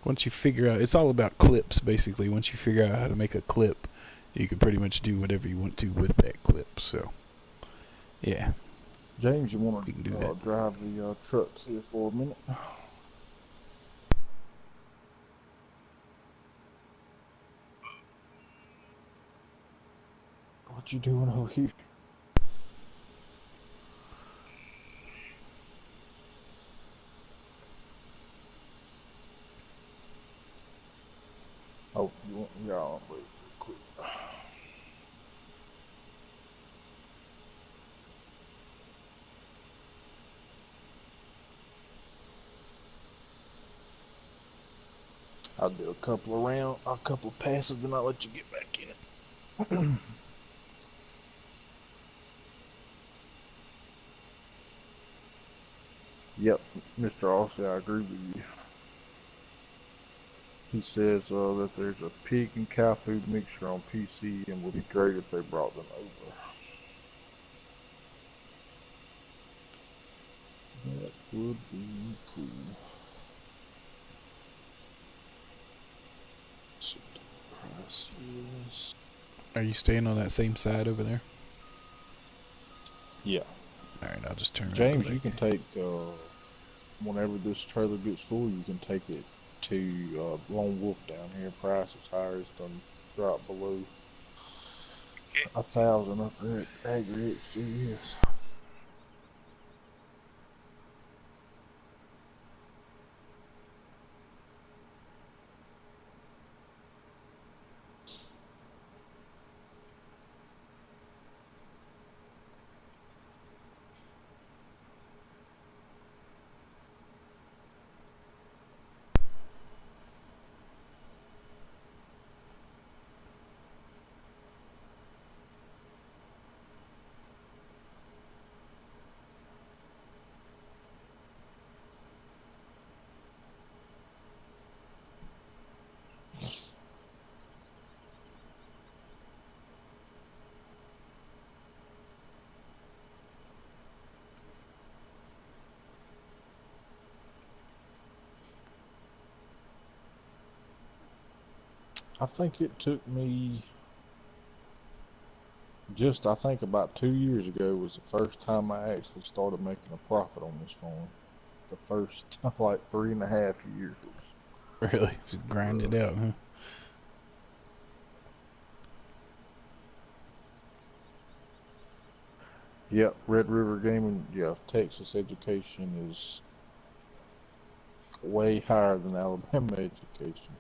Once you figure out, it's all about clips basically. Once you figure out how to make a clip, you can pretty much do whatever you want to with that clip. So, yeah, James, you want we can to do that. drive the truck here for a minute? What you doing over here? Oh, you want? Yeah, I'll wait real quick. I'll do a couple of passes, then I'll let you get back in it. Yep, Mr. Austin, I agree with you. He says that there's a pig and cow food mixture on PC and would be great if they brought them over. That would be cool. Let's see what the price is. Are you staying on that same side over there? Yeah. All right, I'll just turn around. James, you can take, whenever this trailer gets full, you can take it to Lone Wolf down here. Price is higher. It's done drop below Okay. 1,000 up there at Agri XGS. I think it took me I think about 2 years ago was the first time I actually started making a profit on this farm. the first like 3.5 years was Really? Just grind it out, huh? Yep, Red River Gaming, yeah, Texas education is way higher than Alabama education.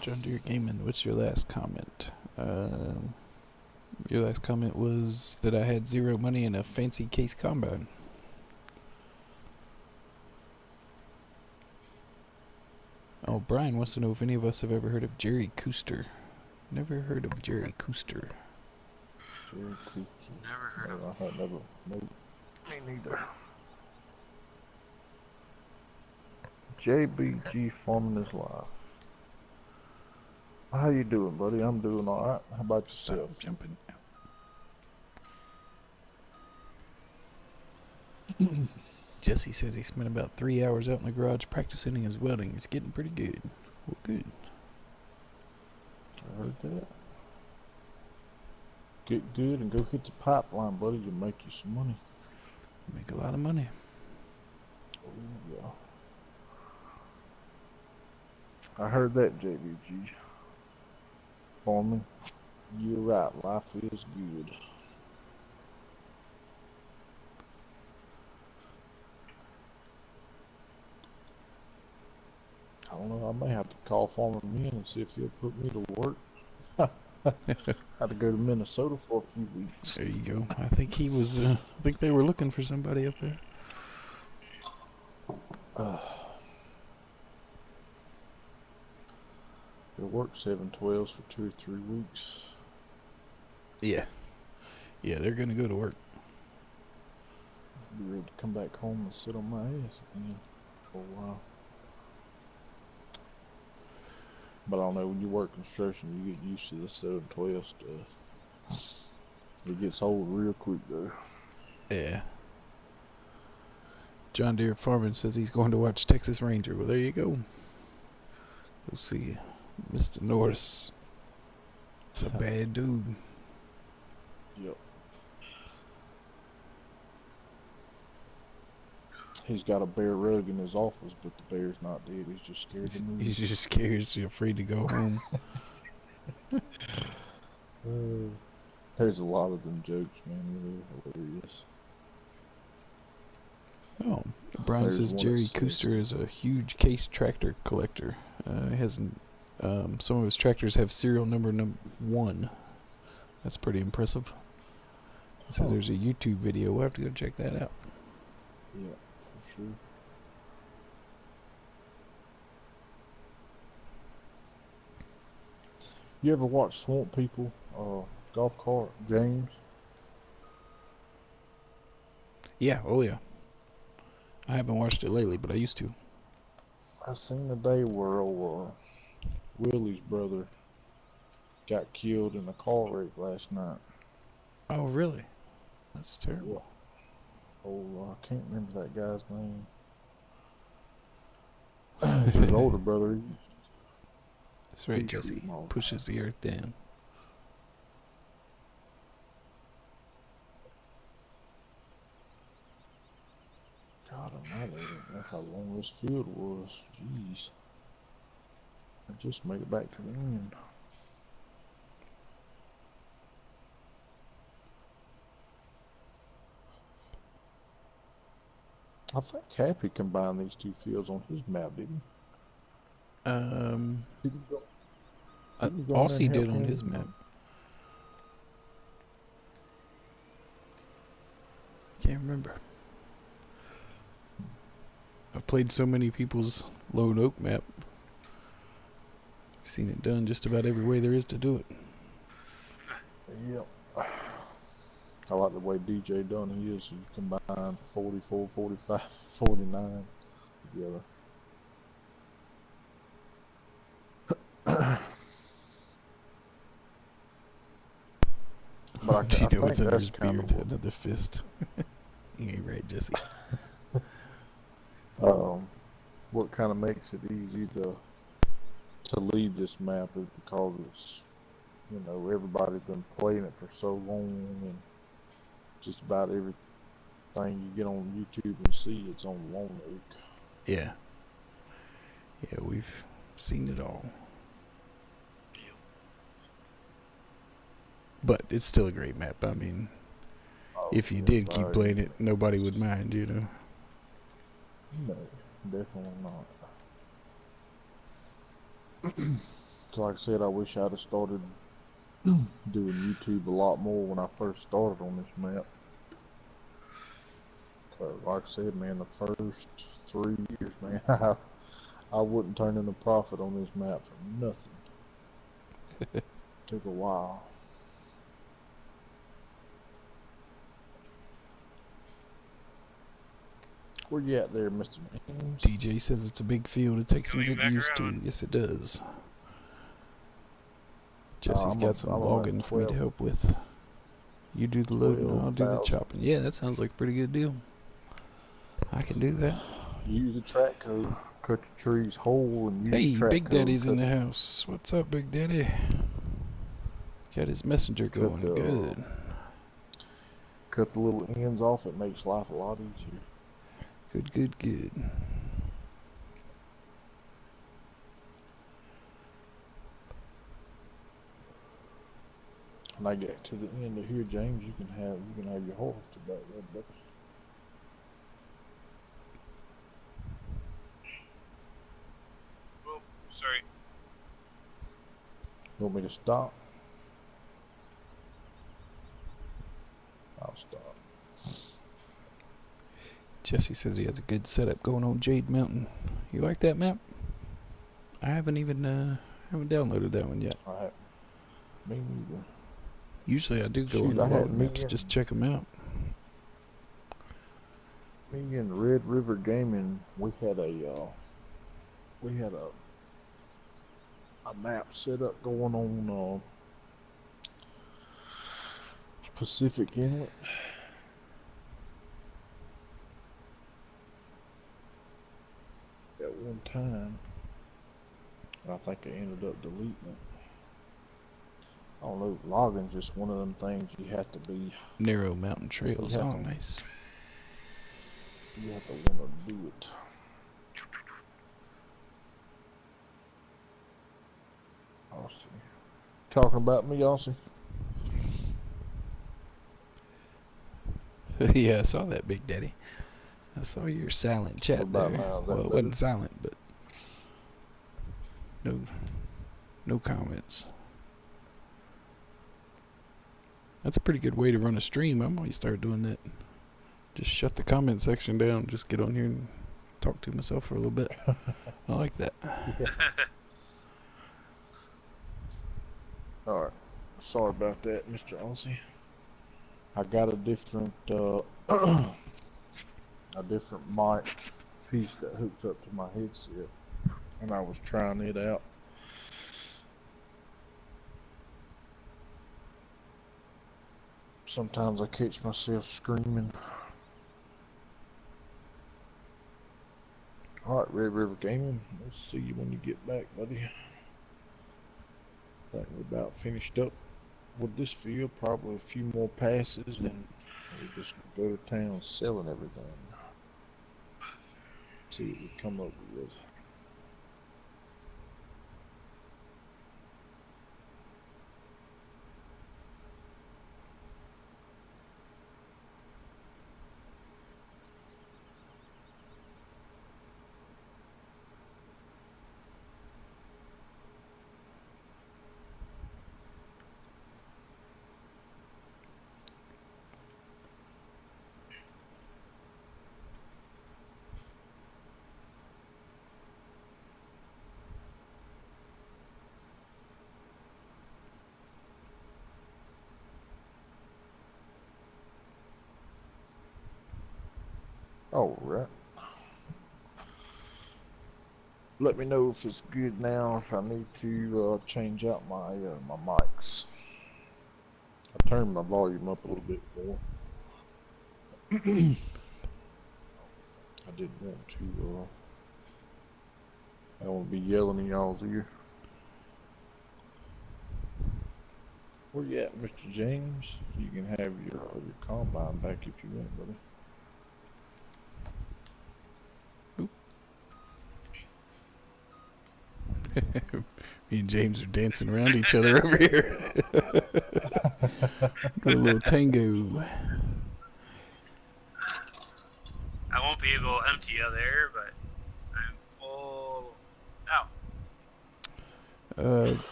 John Deere Gaming, what's your last comment? Your last comment was that I had 0 money in a fancy case combine. Oh, Brian wants to know if any of us have ever heard of Jerry Cooster. Never heard of Jerry Cooster. Jerry Cookie. Never heard of I had never, nope, me neither. JBG Farming His Life. How you doing, buddy? I'm doing all right. How about yourself? Stop jumping out. Jesse says he spent about 3 hours out in the garage practicing his welding. It's getting pretty good. Well, good. I heard that. Get good and go hit the pipeline, buddy. You'll make you some money. Make a lot of money. Oh, yeah. I heard that, JBG. Foreman, you're right. Life is good. I don't know. I may have to call Farmer in and see if he'll put me to work. Had to go to Minnesota for a few weeks. There you go. I think he was. I think they were looking for somebody up there. He'll work 7/12s for 2 or 3 weeks. Yeah. Yeah, they're gonna go to work. Be ready to come back home and sit on my ass again for a while. But I don't know, when you work construction, you get used to the 7/12 stuff. It gets old real quick, though. Yeah. John Deere Farming says he's going to watch Texas Ranger. Well, there you go. We'll see. Mr. Norris. It's a bad dude. Yep. He's got a bear rug in his office, but the bear's not dead. He's just scared to move. He's just scared. He's afraid to go home. There's a lot of them jokes, man. They're hilarious. Oh, Brian says Jerry Cooster is a huge case tractor collector. He has some of his tractors have serial number 1. That's pretty impressive. So there's a YouTube video. We'll have to go check that out. Yeah, for sure. You ever watch Swamp People golf cart, James? Yeah, oh yeah. I haven't watched it lately, but I used to. I seen the day where Willie's brother got killed in a car wreck last night. Oh, really? That's terrible. Yeah. Oh, I can't remember that guy's name. His older brother. That's right, Jesse. Pushes the earth down. God almighty, that's how long this field was. Jeez. I just made it back to the end. I think Happy combined these two fields on his map, didn't he? Aussie did on his map. Can't remember. I've played so many people's Lone Oak map. I've seen it done just about every way there is to do it. Yep. I like the way DJ done his. He combined 44, 45, 49 together. But Do you know what's think under that's his kind beard? of Another fist. You ain't right, Jesse. what kind of makes it easy to lead this map is because it's, you know, everybody's been playing it for so long, and just about Everything you get on YouTube and see, it's on Lone Oak. Yeah. Yeah, we've seen it all. But it's still a great map. I mean, Oh, if you yes, did keep I playing agree. it, nobody would mind, you know. No, definitely not. So like I said, I wish I'd have started doing YouTube a lot more when I first started on this map. Cause like I said, man, the first 3 years, man, I wouldn't turn in a profit on this map for nothing. Took a while. Where you at there, Mr. James? DJ says it's a big field. It takes some Coming getting back used to. around. Yes, it does. Jesse's I'm got some about logging for me to help with. You do the loading, I'll do the 12,000. chopping. Yeah, that sounds like a pretty good deal. I can do that. Use the track code. Cut the trees whole and use the Hey, track Big code. Daddy's in the house. What's up, Big Daddy? Got his messenger going. Good. Cut the little ends off. It makes life a lot easier. Good, good, good. When I get to the end of here, James, you can have your horse to back there, buddy. Oh, sorry. You want me to stop? I'll stop. Jesse says he has a good setup going on Jade Mountain. You like that map? I haven't even haven't downloaded that one yet. I have me neither. Usually I do go Shoot, on the I had log me maps, and- just check them out. Me and Red River Gaming, we had a map set up going on Pacific Inlet. At one time, I think I ended up deleting it. I don't know, logging's just one of them things you have to be, Narrow mountain trails. Yeah. Oh, nice. you have to want to do it. Aussie. Talking about me, Aussie? Yeah, I saw that, Big Daddy. I saw your silent chat What about there. now? Is that Well, it better? wasn't silent, but no comments. That's a pretty good way to run a stream. I might start doing that. Just shut the comment section down. Just get on here and talk to myself for a little bit. I like that. Yeah. Alright. Sorry about that, Mr. Aussie. I got a different mic piece that hooks up to my headset, and I was trying it out. Sometimes I catch myself screaming. Alright, Red River Gaming, we'll see you when you get back, buddy. I think we're about finished up with this field. Probably a few more passes, and we'll just go to town selling everything. See what we come up with. Alright. Let me know if it's good now, if I need to change out my mics. I turned my volume up a little bit more. I didn't want to, I don't want to be yelling in y'all's ear. Where you at, Mr. James? You can have your combine back if you want, buddy. Me and James are dancing around each other over here. A little tango. I won't be able to empty out there, but I'm full out.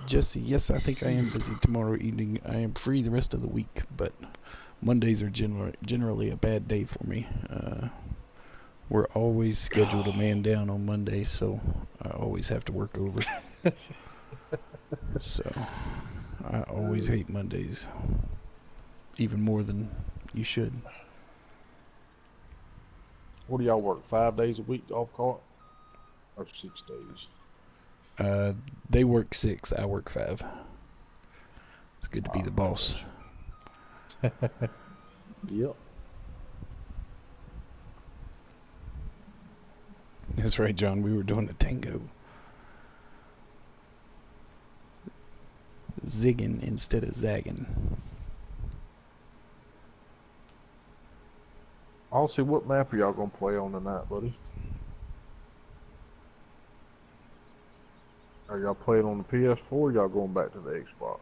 Jesse, yes, I think I am busy tomorrow evening. I am free the rest of the week, but Mondays are generally a bad day for me. We're always scheduled a man down on Monday, so I always have to work over. So I always hate Mondays, even more than you should. What do y'all work, 5 days a week golf cart? Or 6 days? They work 6, I work 5. It's good to be the boss. Yep. That's right, John. We were doing a tango. Zigging instead of zagging. I'll see what map are y'all gonna play on tonight, buddy. Are y'all playing on the PS4 or y'all going back to the Xbox?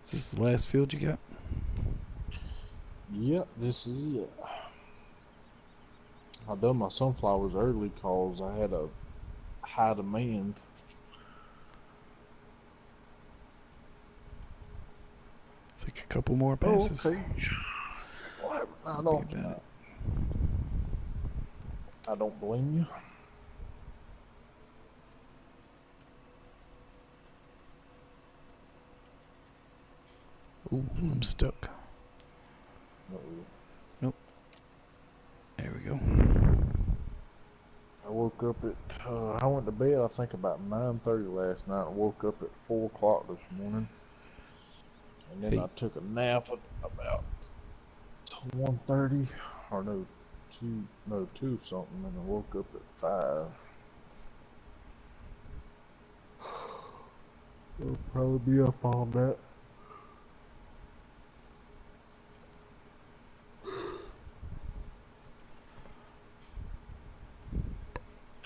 Is this the last field you got? Yep, this is it. I done my sunflowers early cause I had a high demand. I think a couple more passes. Oh, okay. I don't blame you. Ooh, I'm stuck. No. Nope. There we go. I woke up at, I went to bed I think about 9:30 last night. I woke up at 4 o'clock this morning. And then I took a nap at about 1:30, or no, 2 something, and I woke up at 5. I'll probably be up all night.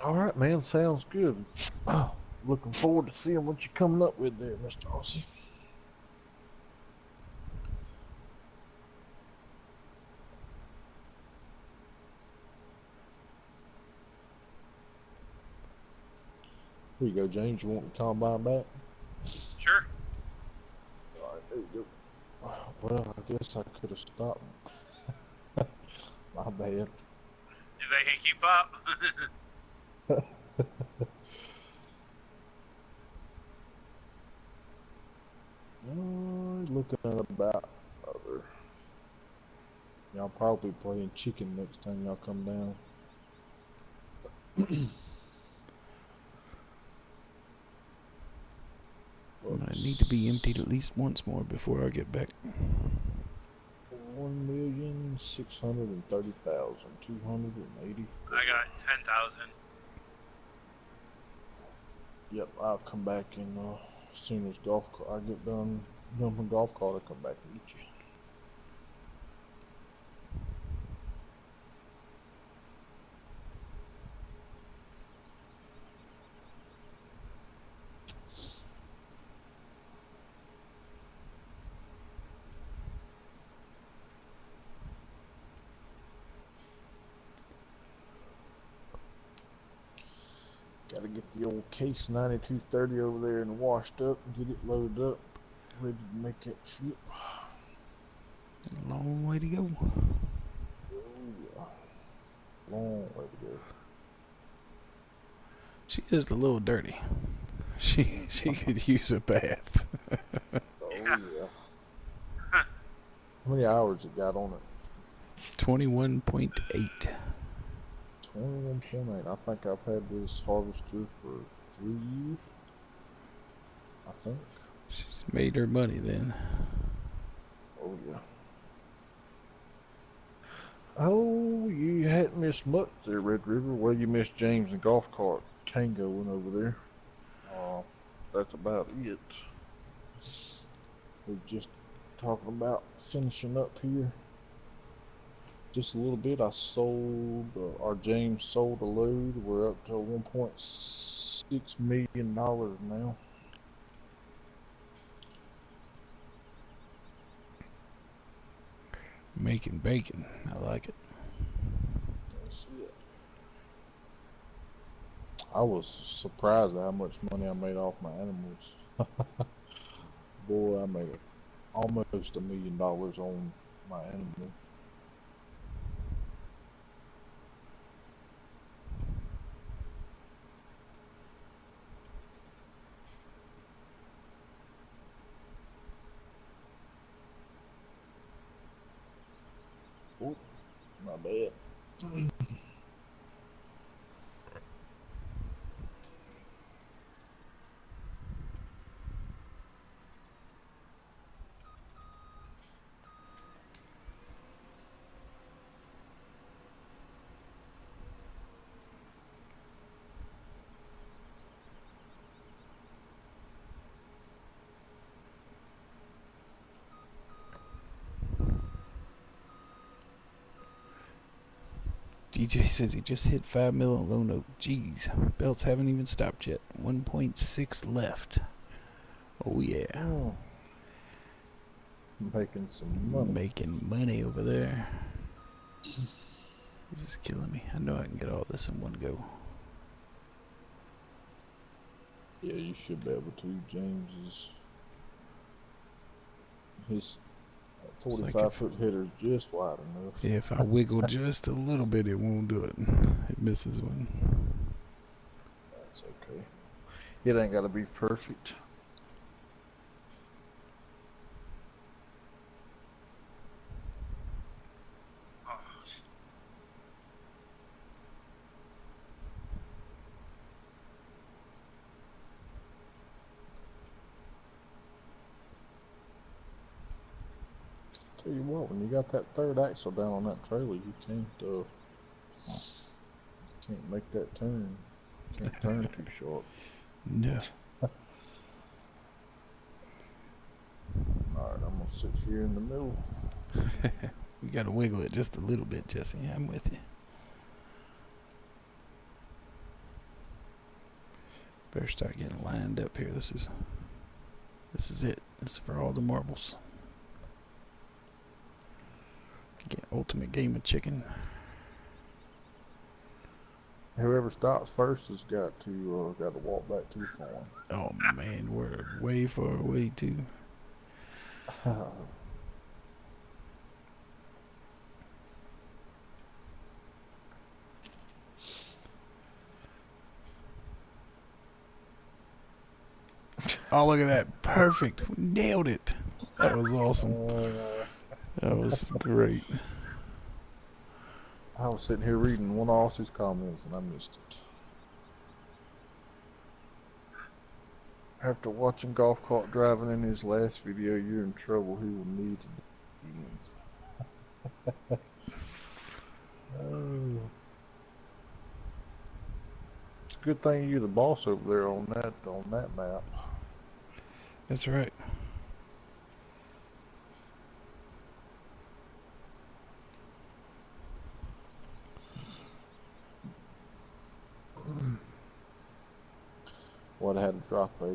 Alright, man, sounds good. Looking forward to seeing what you're coming up with there, Mr. Aussie. Here you go, James. You want the combine back? Sure. Alright, there you go. Well, I guess I could have stopped. My bad. If I can keep up. Looking at about other. Y'all probably playing chicken next time y'all come down. I need to be emptied at least once more before I get back. 1,630,280. I got 10,000. Yep, I'll come back and as soon as I get done dumping golf cart, I'll come back and get you. Gotta get the old case 9230 over there and washed up and get it loaded up, ready to make that trip. Long way to go. Oh yeah, long way to go. She is a little dirty. She could use a bath. Oh yeah. How many hours it got on it? 21.8. 21.8. I think I've had this harvester for 3 years. I think. She's made her money then. Oh yeah. Oh, you hadn't missed much there, Red River. Well, you missed James and golf cart tangoing over there. That's about it. We're just talking about finishing up here. Just a little bit. I sold, our James sold a load. We're up to $1.6 million now. Making bacon. I like it. That's it. I was surprised at how much money I made off my animals. Boy, I made almost $1 million on my animals. Oh, my bad. DJ says he just hit 5 mil on Lone Oak. Jeez, belts haven't even stopped yet. 1.6 left. Oh yeah. Oh, making some money. Making money over there. This is killing me. I know I can get all this in one go. Yeah, you should be able to. James is his 45-foot header is just wide enough. If I wiggle just a little bit, it won't do it. It misses one. That's okay. It ain't got to be perfect. Tell you what, when you got that third axle down on that trailer, you can't make that turn. Can't turn too short. No. All right, I'm gonna sit here in the middle. We gotta wiggle it just a little bit, Jesse. I'm with you. Better start getting lined up here. This is it. This is for all the marbles. Get ultimate game of chicken. Whoever stops first has got to walk back to the farm. Oh man, we're way far away too. Oh, look at that. Perfect. We nailed it. That was awesome. That was great. I was sitting here reading one of Austin's comments and I missed it. After watching golf cart driving in his last video, you're in trouble. He will need to. Oh. It's a good thing you're the boss over there on that map. That's right. Well, I had to drop a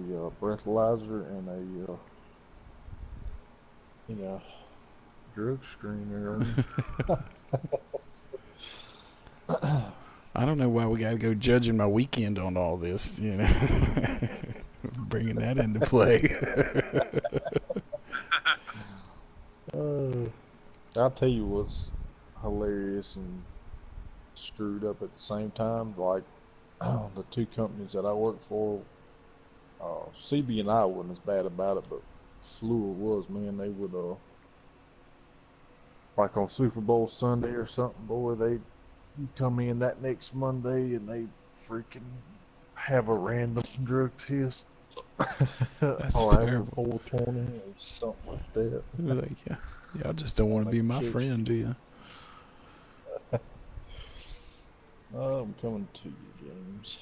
breathalyzer and a drug screener. I don't know why we gotta go judging my weekend on all this, you know. Bringing that into play. I'll tell you what's hilarious and screwed up at the same time. Like the two companies that I work for, CB and I wasn't as bad about it, but Fluor was. Man, they would like on Super Bowl Sunday or something, boy, they come in that next Monday and they freaking have a random drug test That's or after terrible. 420 or something like that. Like, yeah, y'all just don't want to be my friend, do you? I'm coming to you, James.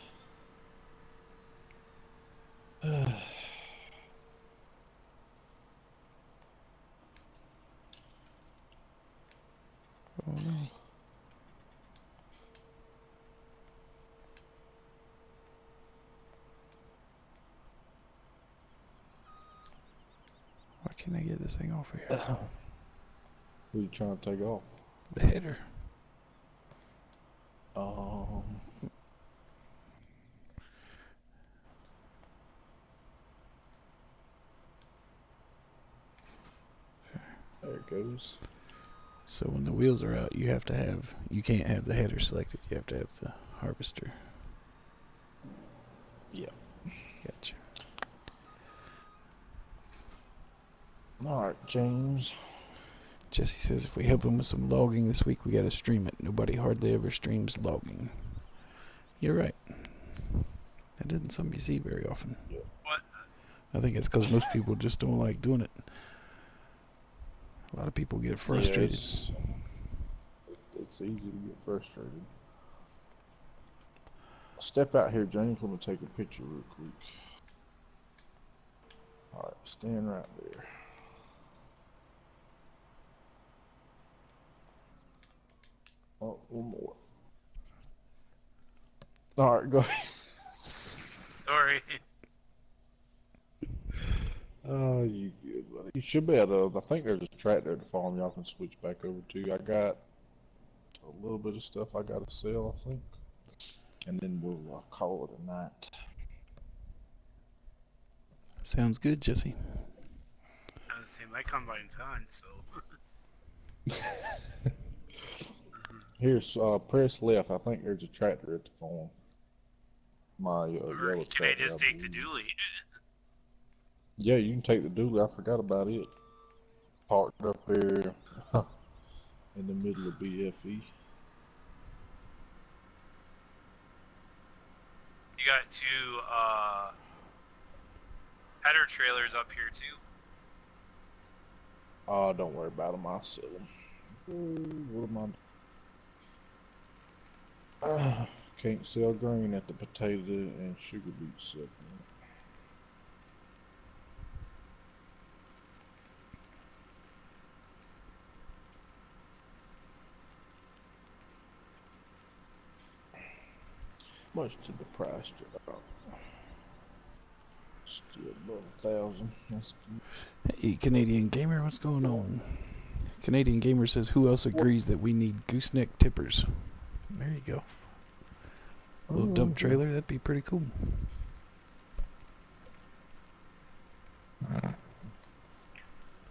Oh no. Why can't I get this thing off of here? Who you trying to take off? The header. There it goes. So when the wheels are out, you can't have the header selected. You have to have the harvester. Yeah. Gotcha. All right, James. Jesse says if we help him with some logging this week, we gotta stream it. Nobody hardly ever streams logging. You're right. That isn't something you see very often. What? I think it's because most people just don't like doing it. A lot of people get frustrated. Yes. It's easy to get frustrated. Step out here, James. Let me take a picture real quick. All right, stand right there. Oh, one more. All right, go ahead. Sorry. Oh, you good, buddy. You should be able to. I think there's a tractor at the farm y'all can switch back over to. I got a little bit of stuff I got to sell, I think. And then we'll call it a night. Sounds good, Jesse. I was saying my combine's gone, so. Here's press left. I think there's a tractor at the farm. My Or yellow can I tractor. just take the dually? Yeah, you can take the dually. I forgot about it. Parked up here in the middle of BFE. You got two header trailers up here too. Oh, don't worry about them. I'll sell them. What am I? Can't sell grain at the potato and sugar beet segment. Much did the price drop? Still above 1,000. That's good. Hey, Canadian Gamer, what's going on? Canadian Gamer says, who else agrees that we need gooseneck tippers? There you go. A little dump trailer, that'd be pretty cool.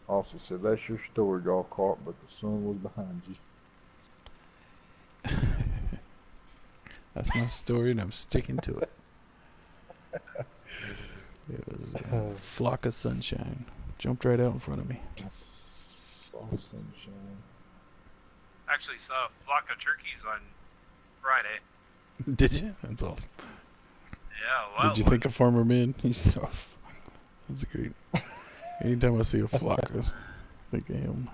Also said, that's your story, y'all caught, but the sun was behind you. That's my story, and I'm sticking to it. It was a flock of sunshine. Jumped right out in front of me. Flock of sunshine. Actually saw a flock of turkeys on Friday. Did you? That's awesome. Yeah, wild Did you think of Farmer Man? He's tough. That's great. Anytime I see a flock, I think of him.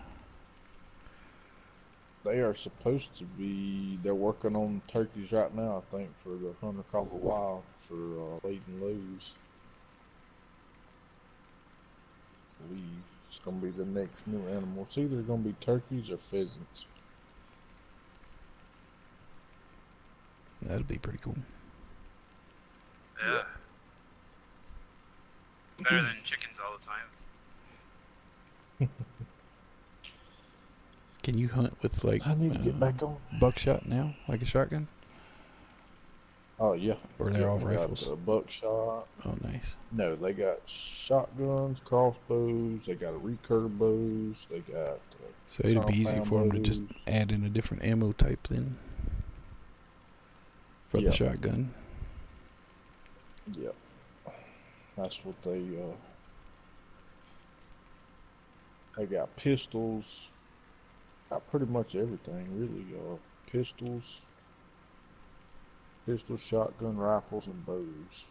They are supposed to be, they're working on turkeys right now, I think, for the Hunter Copper Wild for Leighton Lowe's. I believe it's going to be the next new animal. It's either going to be turkeys or pheasants. That'd be pretty cool. Yeah. Better than chickens all the time. Can you hunt with, like, I need to get back on. buckshot now? Like a shotgun? Oh, yeah. Or they're all They rifles? got buckshot. Oh, nice. No, they got shotguns, crossbows, they got recurve bows, they got So it'd be easy compound for them to just bows. add in a different ammo type then? For the Yep. shotgun? Yep. That's what they got pistols, got pretty much everything really. Pistols, shotgun, rifles, and bows.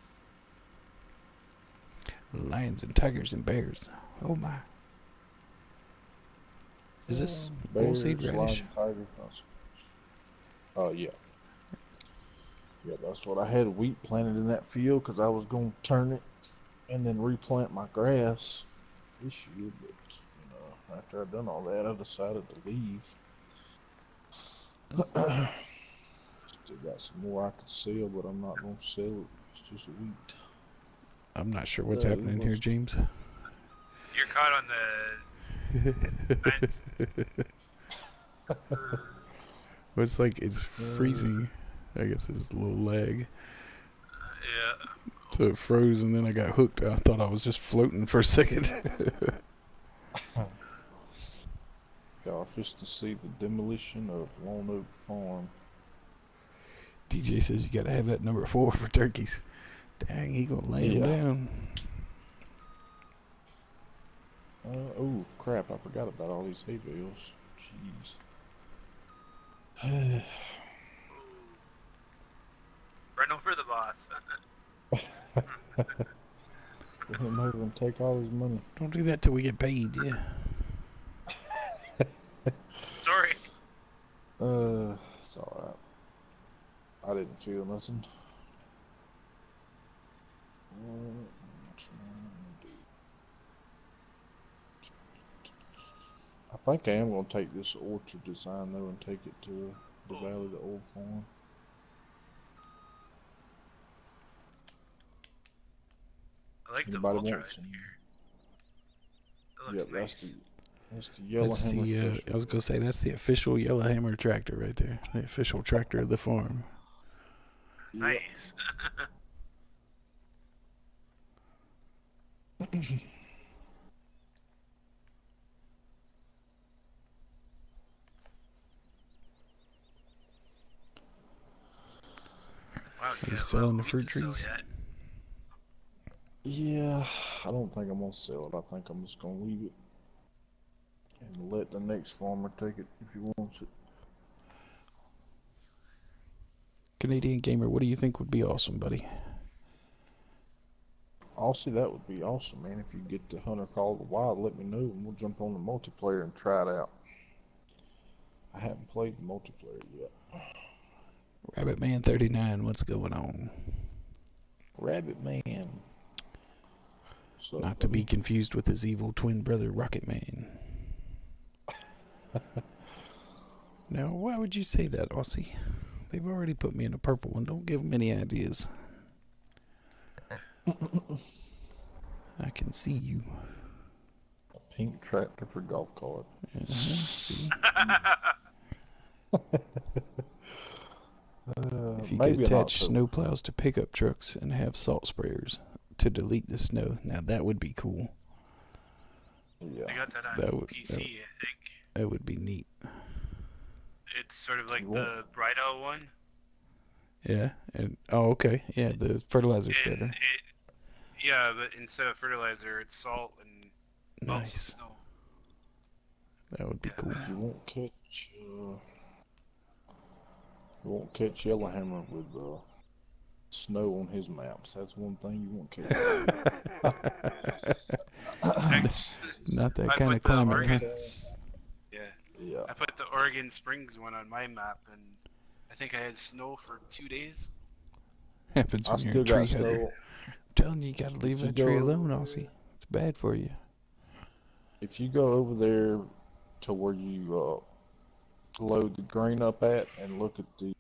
Lions and tigers and bears. Oh my. Is this oilseed Bears, radish? lions, tigers. Yeah. Yeah, that's what I had wheat planted in that field because I was going to turn it and then replant my grass this year. But, after I'd done all that, I decided to leave. Still got some more I could sell, but I'm not going to sell it. It's just wheat. I'm not sure what's happening here, James. You're caught on the fence. Well, it's like it's freezing. I guess it's a little lag. Yeah. So it froze and then I got hooked. I thought I was just floating for a second. Y'all fish to see the demolition of Lone Oak Farm. DJ says you gotta have that number 4 for turkeys. Dang, he gonna lay him down. Oh crap, I forgot about all these hay bales. Jeez. Run over the boss. Let him over and take all his money. Don't do that till we get paid, yeah. Sorry. It's alright. I didn't feel nothing. I think I am going to take this orchard design though and take it to the Valley of the Old Farm. I like Anybody the vulture want some? in here. That looks nice. That's the YellowHammer special. I was gonna say that's the official YellowHammer tractor right there. The official tractor of the farm. Nice. Wow, Are you selling the fruit trees? Yeah, I don't think I'm gonna sell it. I think I'm just gonna leave it and let the next farmer take it if he wants it. Canadian Gamer, what do you think would be awesome, buddy? Aussie, that would be awesome, man. If you get the Hunter Call of the Wild, let me know and we'll jump on the multiplayer and try it out. I haven't played the multiplayer yet. Rabbitman39, what's going on? Rabbit Man. So, Not to be confused with his evil twin brother, Rocket Man. Now, why would you say that, Aussie? They've already put me in a purple one. Don't give them any ideas. I can see you. A pink tractor for golf cart. See? If you maybe could attach snowplows to pickup trucks and have salt sprayers to delete the snow, now that would be cool. Yeah. I got that on PC, I think. That would be neat. It's sort of like the Bright Owl one. Yeah, and oh, okay, yeah, the fertilizer spreader. Yeah, but instead of fertilizer, it's salt and melts the snow. That would be cool. You won't catch YellowHammer with snow on his maps. That's one thing you won't catch. Not that kind of climate. Yeah. I put the Oregon Springs one on my map, and I think I had snow for 2 days. Happens when you're a tree hugger. I'm telling you, you gotta leave that tree alone, Aussie. It's bad for you. If you go over there to where you load the grain up at and look at the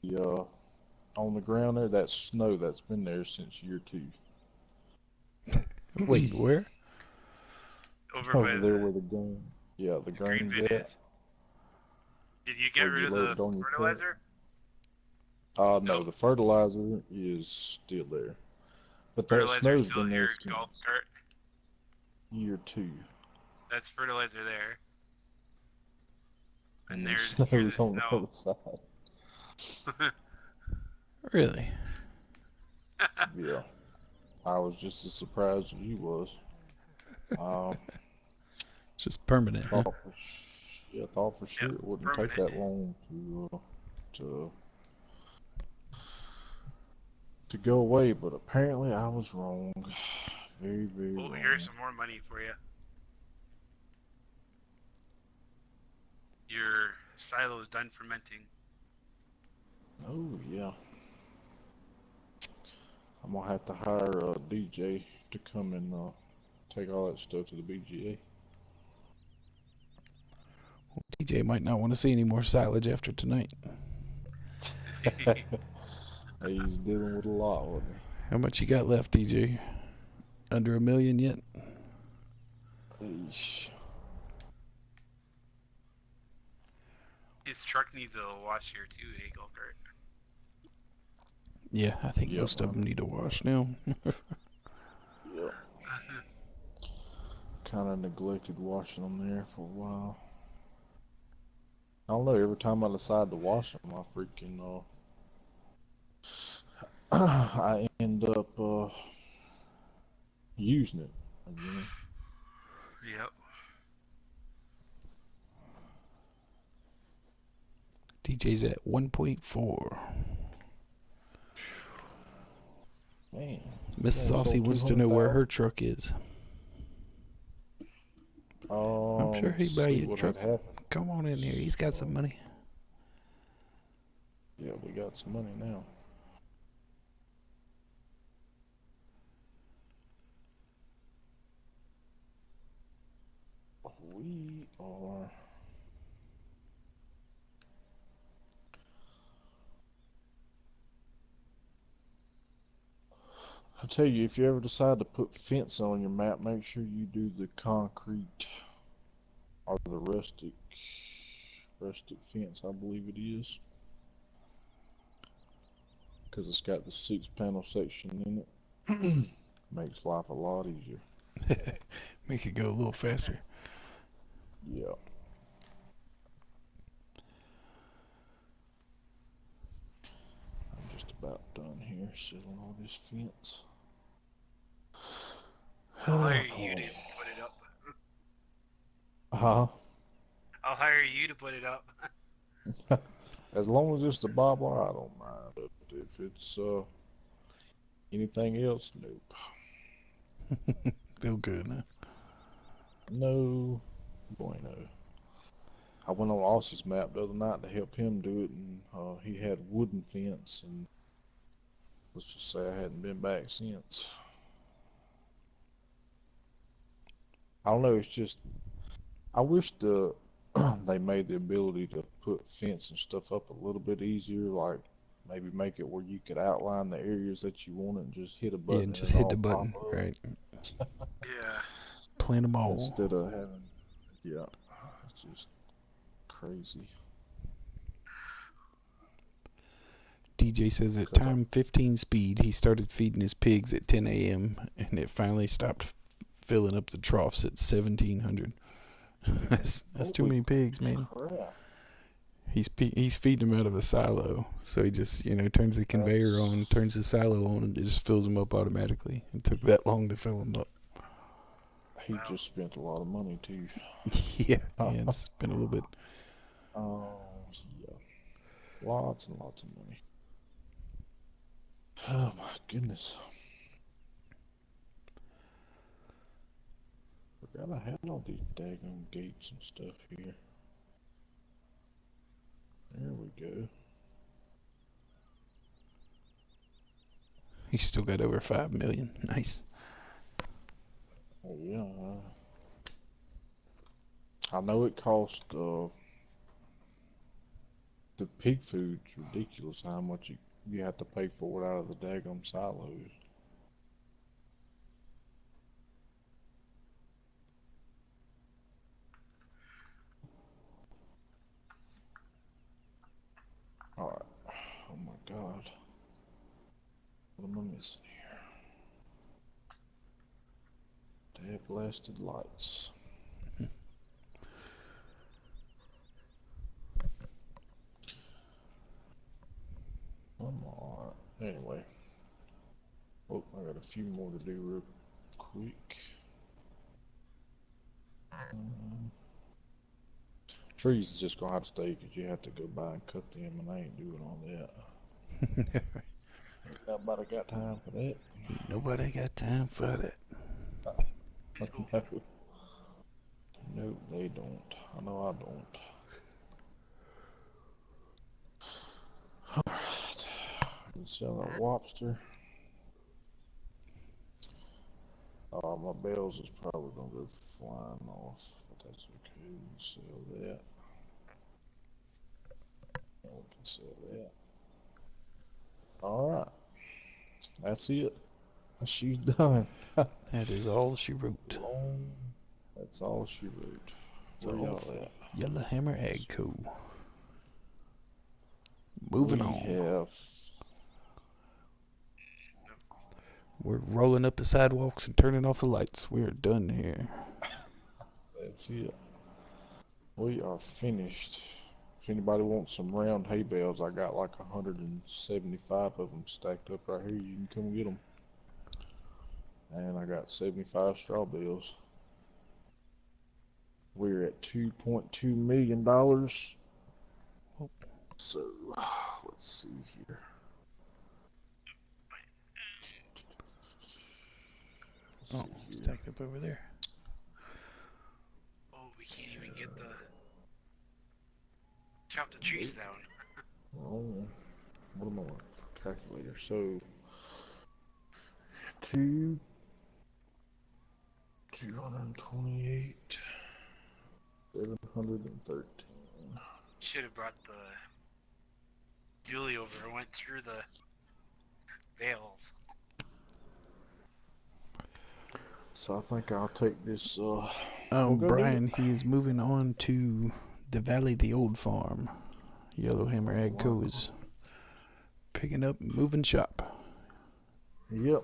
on the ground there, that's snow that's been there since year 2. Wait, where? Over there where the grain, the grain is. Did you get rid of the fertilizer? No, the fertilizer is still there. But that snow's been there since golf cart? year 2. That's fertilizer there. And there's snow's on the other side. Really? Yeah. I was just as surprised as you was. It's just permanent. Thought for sure it wouldn't take that long to go away, but apparently I was wrong. Very, very Oh, long. here's some more money for you. Your silo is done fermenting. Oh, yeah. I'm gonna have to hire a DJ to come and take all that stuff to the BGA. DJ might not want to see any more silage after tonight. He's dealing with a lot, wasn't How much you got left, DJ? Under $1 million yet? he? Eesh. His truck needs a wash here too, eh, Gulkart? Yeah, I think Yep, most of them need a wash now. Yep. Kind of neglected washing them there for a while. I don't know. Every time I decide to wash them, I freaking I end up using it again. Yep. DJ's at 1.4. Man, Mrs. almost Aussie sold wants to know where 200,000. her truck is. I'm sure he'd buy See you a what truck. had happened. Come on in here. He's got some money. Yeah, we got some money now. We are. I tell you, if you ever decide to put fence on your map, make sure you do the concrete or the rustic fence, I believe it is, because it's got the 6-panel section in it. Makes life a lot easier. Make it go a little faster. Yeah. I'm just about done here sealing all this fence. I'll Oh hire you boy. to put it up. Huh? I'll hire you to put it up. As long as it's the barbed wire, I don't mind. But if it's anything else, nope. Feel good, huh? No bueno. I went on Aussie's map the other night to help him do it, and he had wooden fence, and let's just say I hadn't been back since. I don't know. It's just I wish they made the ability to put fence and stuff up a little bit easier, like maybe make it where you could outline the areas that you want and just hit a Yeah, button and and just it hit all the pop button, up right? Yeah. Plant them all. instead of having, yeah, it's just crazy. DJ says at 'Cause time 15 speed, he started feeding his pigs at 10 a.m. and it finally stopped filling up the troughs at 1700. That's too holy many pigs, man. crap! He's feeding them out of a silo, so he just turns the conveyor on, That's turns the silo on, and it just fills them up automatically. It took that long to fill them up. he Wow. just spent a lot of money too. Yeah, it's been a little bit. Oh yeah, lots and lots of money. Oh my goodness! Forgot I had all these daggone gates and stuff here. There we go. He's still got over 5 million. Nice. Oh yeah, I know it cost the pig food's ridiculous how much you have to pay for it out of the daggum silos. Alright. Oh my god. What am I missing here? Dad blasted lights. Come on. Anyway. Oh, I got a few more to do real quick. Trees is just gonna have to stay because you have to go by and cut them, and I ain't doing all that. Ain't nobody got time for that. Nobody got time for that. No. No, they don't. I know I don't. Alright. Been selling a lobster. My bells is probably gonna go flying off, but that's okay. We can sell that. And we can sell that. Alright. That's it. She's done. That is all she wrote. Long. That's all she wrote. It's Where all y'all for at? YellowHammer Agco. Moving We on. have. We're rolling up the sidewalks and turning off the lights. We're done here. That's it. We are finished. If anybody wants some round hay bales, I got like 175 of them stacked up right here. You can come get them. And I got 75 straw bales. We're at $2.2 million. So, let's see here. Oh, stacked up over there. Oh, we can't even get the chop the trees down. Oh, what am I looking for? Calculator. So, 228, 713. Should have brought the dually over and went through the bales. So I think I'll take this. We'll go Brian, he is moving on to the Valley, the old farm. YellowHammer Agco is picking up and moving shop. Yep,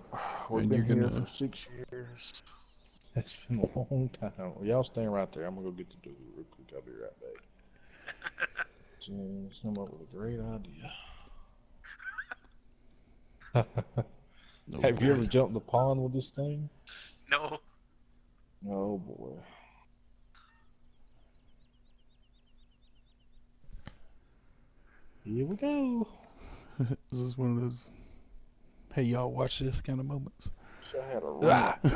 we've And been you're here gonna- for 6 years. It's been a long time. Well, y'all stand right there. I'm gonna go get the dually real quick. I'll be right back. James come up with a great idea. No Have you boy. ever jumped the pond with this thing? No. Oh boy. Here we go. This is one of those, hey, y'all watch this kind of moments. Wish I had a Ah! ramp.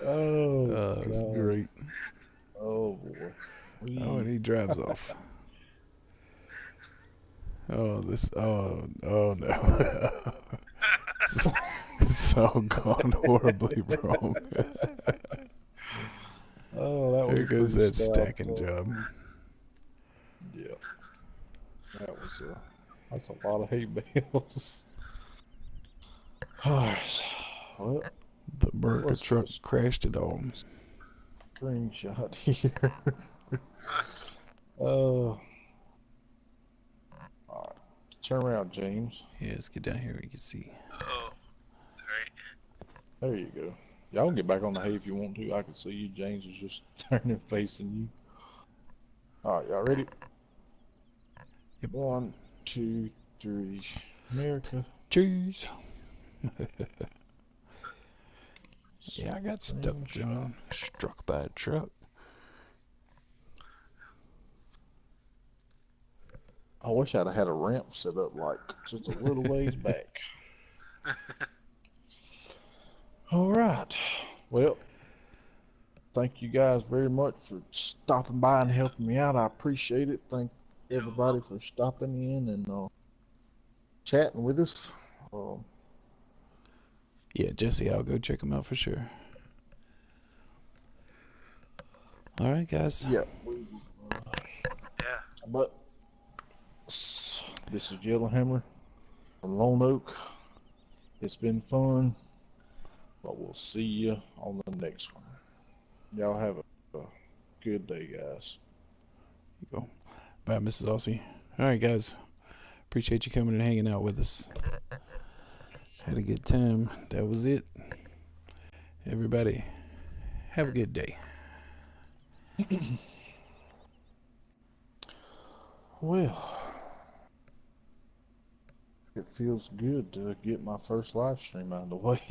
Oh, That's God. great. Oh boy. Oh, and he drives off. Oh, this. Oh no. It's all gone horribly wrong. Oh, that was There goes pretty that stout. stacking job. Yeah. That's a lot of hay bales. Alright. Well, The America let's truck just crashed it all. screenshot here. Alright. Turn around, James. Yeah, let's get down here where you can see. Oh, sorry. There you go. Y'all can get back on the hay if you want to. I can see you. James is just turning facing you. Alright, y'all ready? Yep. 1, 2, 3. America. Cheese. Yeah, I got stuck, John. Struck by a truck. I wish I'd have had a ramp set up like just a little ways back. Alright. Well, thank you guys very much for stopping by and helping me out. I appreciate it. Thank everybody for stopping in and chatting with us. Yeah, Jesse, I'll go check him out for sure. All right, guys. Yeah. Yeah. But this is YellowHammer from Lone Oak. It's been fun, but we'll see you on the next one. Y'all have a good day, guys. You go. Bye, Mrs. Aussie. All right, guys. Appreciate you coming and hanging out with us. Had a good time. That was it. Everybody, have a good day. Well, it feels good to get my first live stream out of the way.